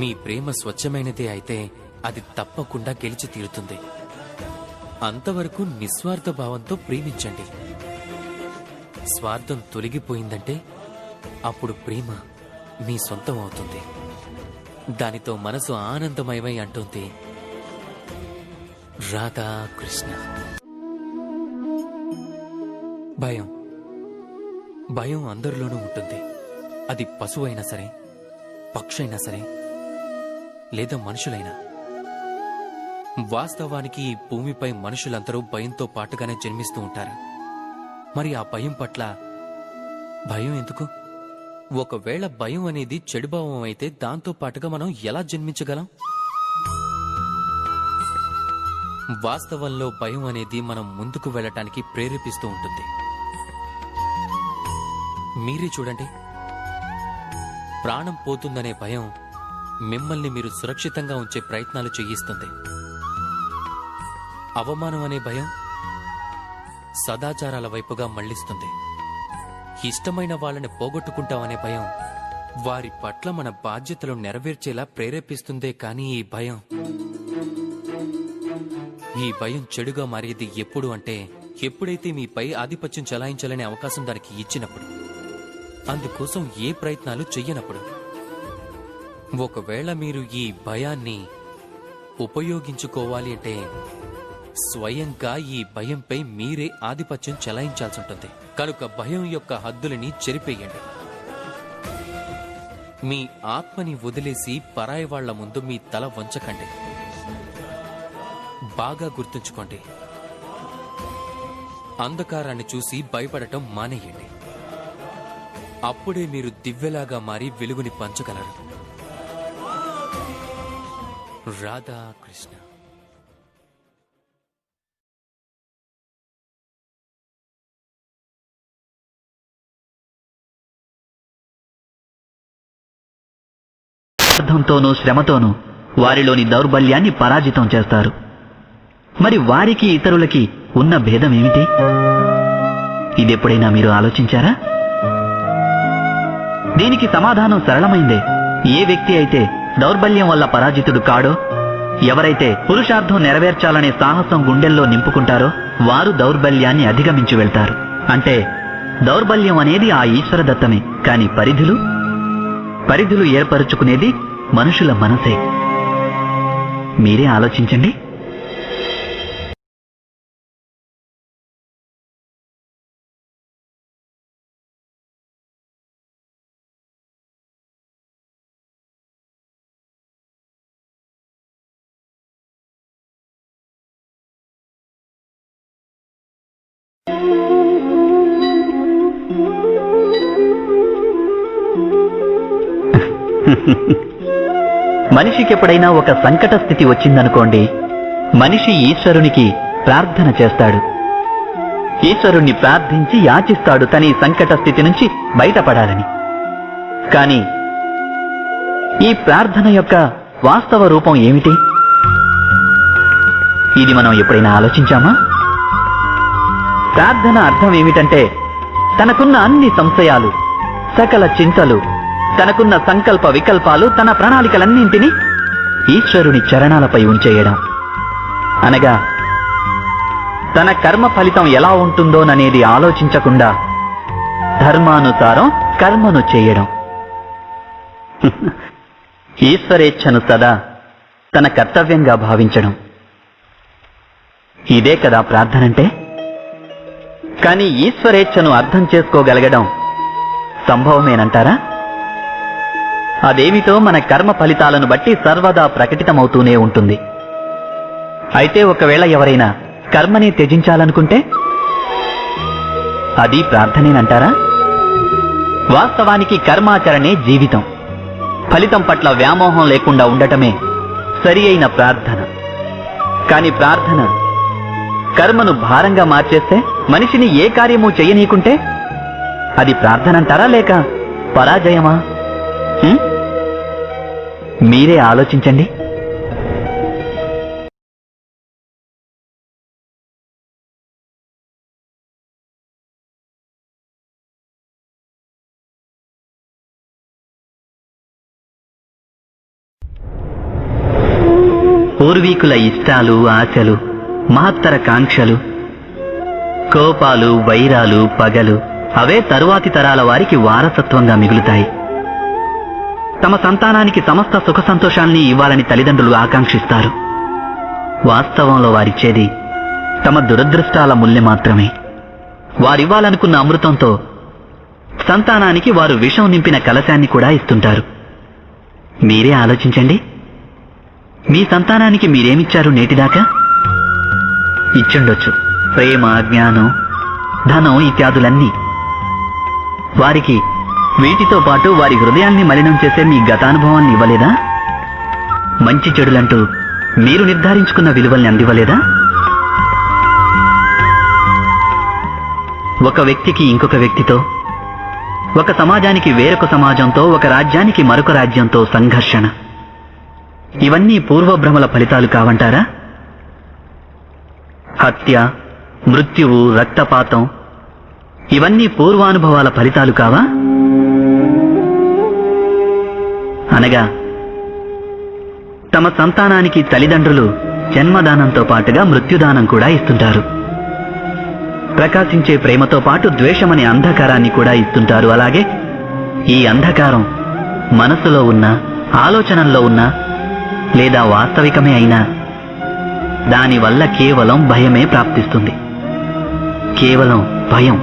మీ ప్రేమ స్వచ్ఛమైనదే అయితే అది తప్పకుండా గెలిచి తీరుతుంది. అంతవరకు నిస్వార్థ భావంతో ప్రేమించండి. స్వార్థం తొలగిపోయిందంటే అప్పుడు ప్రేమ మీ సొంతం అవుతుంది. దానితో మనసు ఆనందమయమై అంటుంది, రాధా కృష్ణ. భయం అందరిలోనూ ఉంటుంది. అది పశువైనా సరే, పక్షైనా సరే, లేదా మనుషులైనా. వాస్తవానికి ఈ భూమిపై మనుషులందరూ భయంతో పాటుగానే జన్మిస్తూ ఉంటారు. మరి ఆ భయం పట్ల భయం ఎందుకు? ఒకవేళ భయం అనేది చెడుభావం అయితే దాంతో పాటుగా మనం ఎలా జన్మించగలం? వాస్తవంలో భయం అనేది మనం ముందుకు వెళ్ళటానికి ప్రేరేపిస్తూ ఉంటుంది. మీరే చూడండి, ప్రాణం పోతుందనే భయం మిమ్మల్ని మీరు సురక్షితంగా ఉంచే ప్రయత్నాలు చేయిస్తుంది. అవమానం అనే భయం సదాచారాల వైపుగా మళ్లిస్తుంది. ఇష్టమైన వాళ్ళని పోగొట్టుకుంటామనే భయం వారి పట్ల మన బాధ్యతలు నెరవేర్చేలా ప్రేరేపిస్తుందే. కానీ ఈ భయం చెడుగా మారేది ఎప్పుడు అంటే ఎప్పుడైతే మీపై ఆధిపత్యం చెలాయించాలనే అవకాశం దానికి ఇచ్చినప్పుడు, అందుకోసం ఏ ప్రయత్నాలు చెయ్యనప్పుడు. ఒకవేళ మీరు ఈ భయాన్ని ఉపయోగించుకోవాలి అంటే స్వయంగా ఈ భయంపై మీరే ఆధిపత్యం చెలాయించాల్సి ఉంటుంది. కనుక భయం యొక్క హద్దులని చెరిపేయండి. మీ ఆత్మని వదిలేసి పరాయి వాళ్ల ముందు మీ తల వంచకండి. బాగా గుర్తుంచుకోండి, అంధకారాన్ని చూసి భయపడటం మానేయండి. అప్పుడే మీరు దివ్యలాగా మారి వెలుగుని పంచగలరు. రాధా కృష్ణ. స్వార్థంతోనూ శ్రమతోనూ వారిలోని దౌర్బల్యాన్ని పరాజితం చేస్తారు. మరి వారికి ఇతరులకి ఉన్న భేదం ఏమిటి? ఇదెప్పుడైనా మీరు ఆలోచించారా? దీనికి సమాధానం సరళమైందే. ఏ వ్యక్తి అయితే దౌర్బల్యం వల్ల పరాజితుడు కాడో, ఎవరైతే పురుషార్థం నెరవేర్చాలనే సాహసం గుండెల్లో నింపుకుంటారో వారు దౌర్బల్యాన్ని అధిగమించి వెళ్తారు. అంటే దౌర్బల్యం అనేది ఆ ఈశ్వరదత్తమే. కాని పరిధులు ఏర్పరుచుకునేది మనుషుల మనసే. మీరే ఆలోచించండి. మనిషికి ఎప్పుడైనా ఒక సంకట స్థితి వచ్చిందనుకోండి, మనిషి ఈశ్వరునికి ప్రార్థన చేస్తాడు. ఈశ్వరుణ్ణి ప్రార్థించి యాచిస్తాడు తన ఈ సంకట స్థితి నుంచి బయటపడాలని. కానీ ఈ ప్రార్థన యొక్క వాస్తవ రూపం ఏమిటి? ఇది మనం ఎప్పుడైనా ఆలోచించామా? ప్రార్థన అర్థం ఏమిటంటే తనకున్న అన్ని సంశయాలు, సకల చింతలు, తనకున్న సంకల్ప వికల్పాలు, తన ప్రణాళికలన్నింటినీ ఈశ్వరుని చరణాలపై ఉంచేయడం. అనగా తన కర్మ ఫలితం ఎలా ఉంటుందోననేది ఆలోచించకుండా ధర్మానుసారం కర్మను చేయడం. ఈశ్వరేచ్ఛను సదా తన కర్తవ్యంగా భావించడం. ఇదే కదా ప్రార్థనంటే. కానీ ఈశ్వరేచ్ఛను అర్థం చేసుకోగలగడం సంభవమేనంటారా? అదేమిటో మన కర్మ ఫలితాలను బట్టి సర్వదా ప్రకటితమవుతూనే ఉంటుంది. అయితే ఒకవేళ ఎవరైనా కర్మని త్యజించాలనుకుంటే అది ప్రార్థనేనంటారా? వాస్తవానికి కర్మాచరణే జీవితం. ఫలితం పట్ల వ్యామోహం లేకుండా ఉండటమే సరి అయిన ప్రార్థన. కాని ప్రార్థన కర్మను భారంగా మార్చేస్తే, మనిషిని ఏ కార్యము చేయనీకుంటే అది ప్రార్థనంటారా లేక పరాజయమా? మీరే ఆలోచించండి. పూర్వీకుల ఇష్టాలు, ఆశలు, మహత్తర కాంక్షలు, కోపాలు, వైరాలు, పగలు అవే తరువాతి తరాల వారికి వారసత్వంగా మిగులుతాయి. తమ సంతానానికి సమస్త సుఖ సంతోషాల్ని ఇవ్వాలని తల్లిదండ్రులు ఆకాంక్షిస్తారు. వాస్తవంలో వారిచ్చేది తమ దురదృష్టాల ముల్లె మాత్రమే. వారివ్వాలనుకున్న అమృతంతో సంతానానికి వారు విషం నింపిన కలశాన్ని కూడా ఇస్తుంటారు. మీరే ఆలోచించండి. మీ సంతానానికి మీరేమిచ్చారు నేటిదాకా? ఇచ్చుండొచ్చు ప్రేమ, జ్ఞానం, ధనం ఇత్యాదులన్నీ. వారికి వీటితో పాటు వారి హృదయాల్ని మలినం చేసే మీ గతానుభవాన్ని ఇవ్వలేదా? మంచి చెడులంటూ మీరు నిర్ధారించుకున్న విలువల్ని అందివ్వలేదా? ఒక వ్యక్తికి ఇంకొక వ్యక్తితో, ఒక సమాజానికి వేరొక సమాజంతో, ఒక రాజ్యానికి మరొక రాజ్యంతో సంఘర్షణ. ఇవన్నీ పూర్వభ్రమల ఫలితాలు కావంటారా? హత్య, మృత్యువు, రక్తపాతం ఇవన్నీ పూర్వానుభవాల ఫలితాలు కావా? అనగా తమ సంతానానికి తల్లిదండ్రులు జన్మదానంతో పాటుగా మృత్యుదానం కూడా ఇస్తుంటారు. ప్రకాశించే ప్రేమతో పాటు ద్వేషమనే అంధకారాన్ని కూడా ఇస్తుంటారు. అలాగే ఈ అంధకారం మనసులో ఉన్న, ఆలోచనల్లో ఉన్న లేదా వాస్తవికమే అయినా దానివల్ల కేవలం భయమే ప్రాప్తిస్తుంది. కేవలం భయం.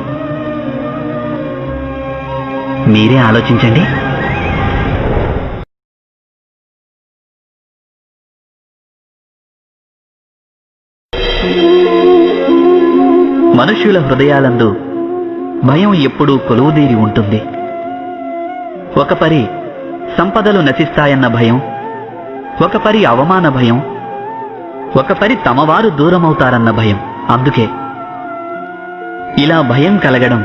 మీరే ఆలోచించండి. మనుష్యుల హృదయాలందు భయం ఎప్పుడూ కొలువుదీరి ఉంటుంది. ఒక పరి సంపదలు నశిస్తాయన్న భయం, ఒక పరి అవమాన భయం, ఒక పరి తమవారు దూరమవుతారన్న భయం. అందుకే ఇలా భయం కలగడం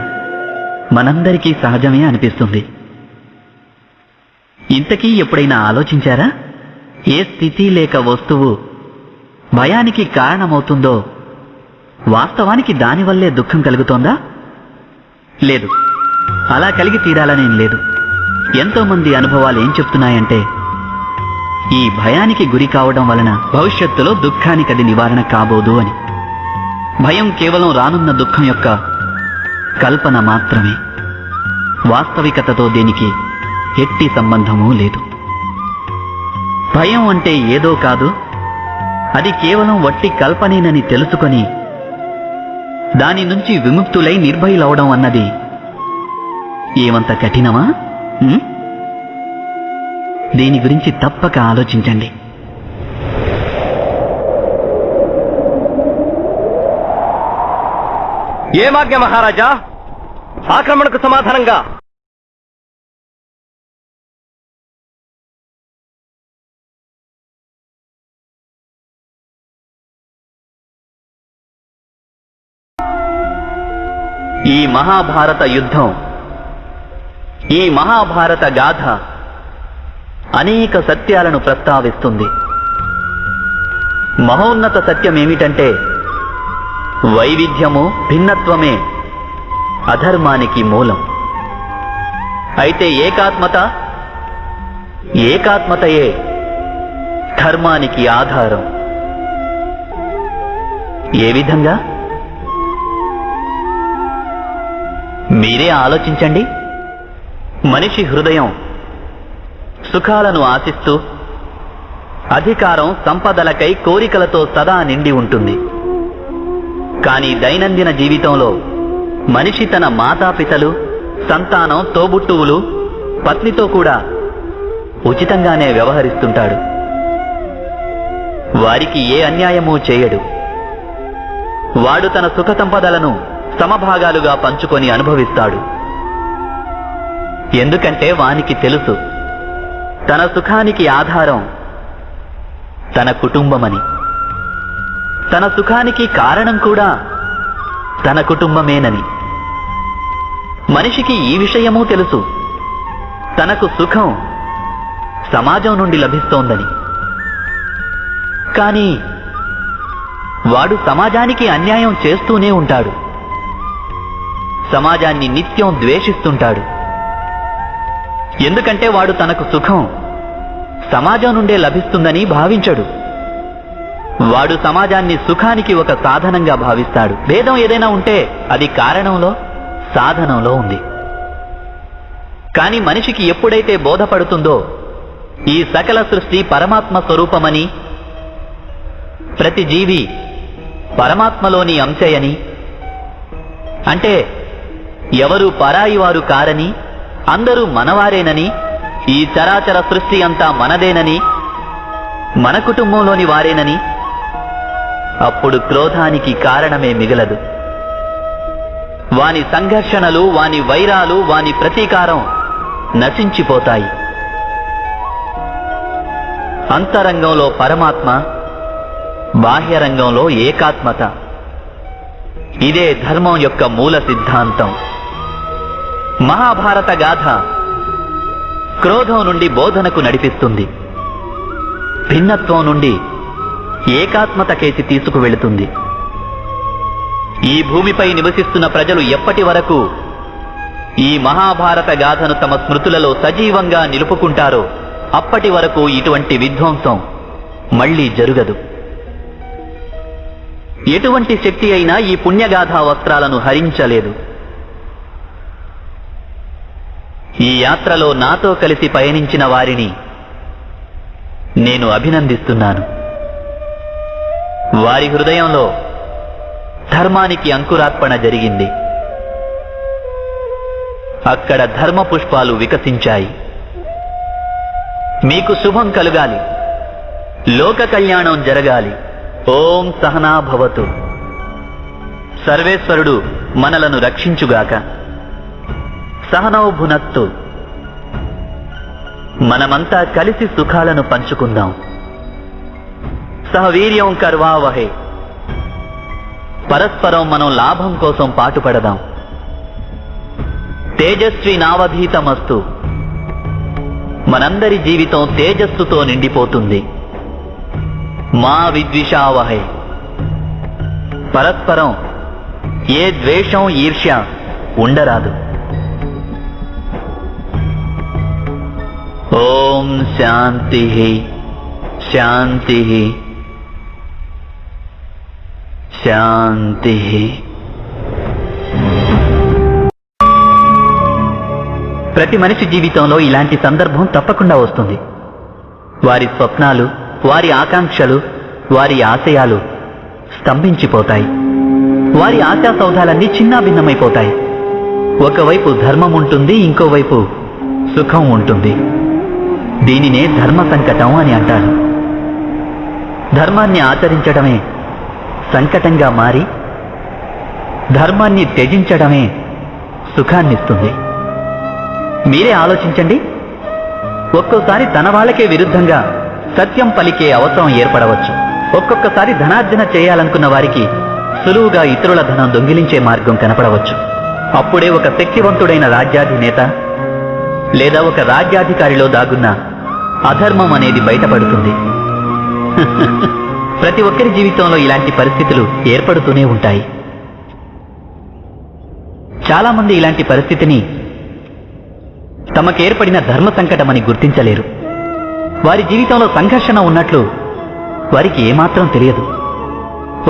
మనందరికీ సహజమే అనిపిస్తుంది. ఇంతకీ ఎప్పుడైనా ఆలోచించారా? ఏ స్థితి లేక వస్తువు భయానికి కారణమవుతుందో వాస్తవానికి దానివల్లే దుఃఖం కలుగుతోందా? లేదు, అలా కలిగి తీరాలనేం లేదు. ఎంతో మంది అనుభవాలు ఏం చెప్తున్నాయంటే ఈ భయానికి గురి కావడం వలన భవిష్యత్తులో దుఃఖానికి అది నివారణ కాబోదు అని. భయం కేవలం రానున్న దుఃఖం యొక్క కల్పన మాత్రమే. వాస్తవికతతో దీనికి ఎట్టి సంబంధమూ లేదు. భయం అంటే ఏదో కాదు, అది కేవలం వట్టి కల్పనేనని తెలుసుకొని దాని నుంచి విముక్తులై నిర్భయులవడం అన్నది ఏమంత కఠినమా? దీని గురించి తప్పక ఆలోచించండి. ఏమాజ్ఞ మహారాజా? ఆక్రమణకు సమాధానంగా ఈ మహాభారత యుద్ధం, ఈ మహాభారత గాథ అనేక సత్యాలను ప్రస్తావిస్తుంది. మహోన్నత సత్యమేమిటంటే వైవిధ్యము, భిన్నత్వమే అధర్మానికి మూలం. అయితే ఏకాత్మతయే ధర్మానికి ఆధారం. ఏ విధంగా? మీరే ఆలోచించండి. మనిషి హృదయం సుఖాలను ఆశిస్తూ, అధికారం, సంపదలకై కోరికలతో సదా నిండి ఉంటుంది. కానీ దైనందిన జీవితంలో మనిషి తన మాతాపితలు, సంతానం, తోబుట్టువులు, పత్నితో కూడా ఉచితంగానే వ్యవహరిస్తుంటాడు. వారికి ఏ అన్యాయమూ చేయడు. వాడు తన సుఖ సంపదలను సమభాగాలుగా పంచుకొని అనుభవిస్తాడు. ఎందుకంటే వానికి తెలుసు, తన సుఖానికి ఆధారం తన కుటుంబమని. తన సుఖానికి కారణం కూడా తన కుటుంబమేనని. మనిషికి ఈ విషయమూ తెలుసు, తనకు సుఖం సమాజం నుండి లభిస్తోందని. కానీ వాడు సమాజానికి అన్యాయం చేస్తూనే ఉంటాడు. సమాజాన్ని నిత్యం ద్వేషిస్తుంటాడు. ఎందుకంటే వాడు తనకు సుఖం సమాజం నుండే లభిస్తుందని భావించడు. వాడు సమాజాన్ని సుఖానికి ఒక సాధనంగా భావిస్తాడు. భేదం ఏదైనా ఉంటే అది కారణంలో, సాధనంలో ఉంది. కానీ మనిషికి ఎప్పుడైతే బోధపడుతుందో ఈ సకల సృష్టి పరమాత్మ స్వరూపమని, ప్రతి జీవి పరమాత్మలోని అంశయని, అంటే ఎవరు పరాయి వారు కారని, అందరూ మనవారేనని, ఈ చరాచర సృష్టి అంతా మనదేనని, మన కుటుంబంలోని వారేనని, అప్పుడు క్రోధానికి కారణమే మిగలదు. వాని సంఘర్షణలు, వాని వైరాలు, వాని ప్రతీకారం నశించిపోతాయి. అంతరంగంలో పరమాత్మ, బాహ్యరంగంలో ఏకాత్మత. ఇదే ధర్మం యొక్క మూల సిద్ధాంతం. మహాభారత గాథ క్రోధం నుండి బోధనకు నడిపిస్తుంది, భిన్నత్వం నుండి ఏకాత్మతకేసి తీసుకువెళుతుంది. ఈ భూమిపై నివసిస్తున్న ప్రజలు ఎప్పటి వరకు ఈ మహాభారత గాథను తమ స్మృతులలో సజీవంగా నిలుపుకుంటారో అప్పటి వరకు ఇటువంటి విధ్వంసం మళ్లీ జరుగదు. ఎటువంటి శక్తి అయినా ఈ పుణ్యగాథా వస్త్రాలను హరించలేదు. ఈ యాత్రలో నాతో కలిసి పయనించిన వారిని నేను అభినందిస్తున్నాను. వారి హృదయంలో ధర్మానికి అంకురార్పణ జరిగింది. అక్కడ ధర్మ పుష్పాలు వికసించాయి. మీకు శుభం కలుగాలి, లోక కళ్యాణం జరగాలి. ఓం సహనా భవతు. సర్వేశ్వరుడు మనలను రక్షించుగాక. సహనౌ భునత్తు. మనమంతా కలిసి సుఖాలను పంచుకుందాం. సహవీర్యం కర్వావహే. పరస్పరం మనం లాభం కోసం పాటుపడదాం. తేజస్వి నావధీతమస్తు. మనందరి జీవితం తేజస్సుతో నిండిపోతుంది. మా విద్విషావహే. పరస్పరం ఏ ద్వేషం, ఈర్ష్య ఉండరాదు. ఓం శాంతి శాంతి శాంతి. ప్రతి మనిషి జీవితంలో ఇలాంటి సందర్భం తప్పకుండా వస్తుంది. వారి స్వప్నాలు, వారి ఆకాంక్షలు, వారి ఆశయాలు స్తంభించిపోతాయి. వారి ఆశా సౌధాలన్నీ చిన్నాభిన్నమైపోతాయి. ఒకవైపు ధర్మం ఉంటుంది, ఇంకోవైపు సుఖం ఉంటుంది. దీనినే ధర్మ సంకటం అని అంటారు. ధర్మాన్ని ఆచరించడమే సంకటంగా మారి ధర్మాన్ని త్యజించడమే సుఖాన్నిస్తుంది. మీరే ఆలోచించండి. ఒక్కోసారి తన వాళ్ళకే విరుద్ధంగా సత్యం పలికే అవసరం ఏర్పడవచ్చు. ఒక్కొక్కసారి ధనార్జన చేయాలనుకున్న వారికి సులువుగా ఇతరుల ధనం దొంగిలించే మార్గం కనపడవచ్చు. అప్పుడే ఒక శక్తివంతుడైన రాజ్యాధినేత లేదా ఒక రాజ్యాధికారిలో దాగున్న అధర్మం అనేది బయటపడుతుంది. ప్రతి ఒక్కరి జీవితంలో ఇలాంటి పరిస్థితులు ఏర్పడుతూనే ఉంటాయి. చాలా మంది ఇలాంటి పరిస్థితిని తమకేర్పడిన ధర్మ సంకటమని గుర్తించలేరు. వారి జీవితంలో సంఘర్షణ ఉన్నట్లు వారికి ఏమాత్రం తెలియదు.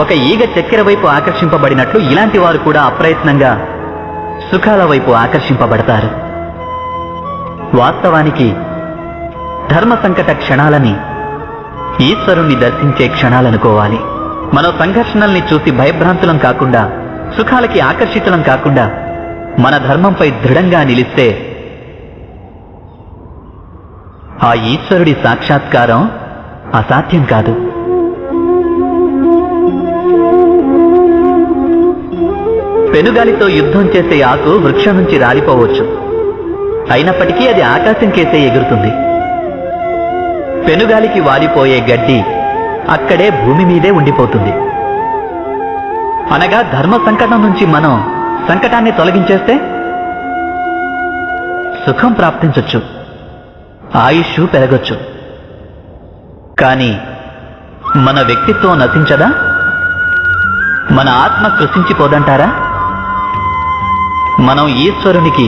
ఒక ఈగ చక్కెర వైపు ఆకర్షింపబడినట్లు ఇలాంటి వారు కూడా అప్రయత్నంగా సుఖాల వైపు ఆకర్షింపబడతారు. వాస్తవానికి ధర్మ సంకట క్షణాలని ఈశ్వరుణ్ణి దర్శించే క్షణాలనుకోవాలి. మనం సంఘర్షణల్ని చూసి భయభ్రాంతులం కాకుండా, సుఖాలకి ఆకర్షితులం కాకుండా మన ధర్మంపై దృఢంగా నిలిస్తే ఆ ఈశ్వరుడి సాక్షాత్కారం అసాధ్యం కాదు. పెనుగాలితో యుద్ధం చేసే ఆకు వృక్షం నుంచి రాలిపోవచ్చు, అయినప్పటికీ అది ఆకాశం కేసే ఎగురుతుంది. పెనుగాలికి వాలిపోయే గడ్డి అక్కడే భూమి మీదే ఉండిపోతుంది. అనగా ధర్మ సంకటం నుంచి మనం సంకటాన్ని తొలగించేస్తే సుఖం ప్రాప్తించొచ్చు, ఆయుష్ పెరగొచ్చు. కానీ మన వ్యక్తిత్వం నశించదా? మన ఆత్మ కృషించిపోదంటారా? మనం ఈశ్వరునికి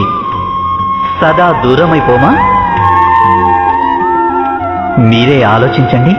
సదా దూరమైపోమా? మీరే ఆలోచించండి.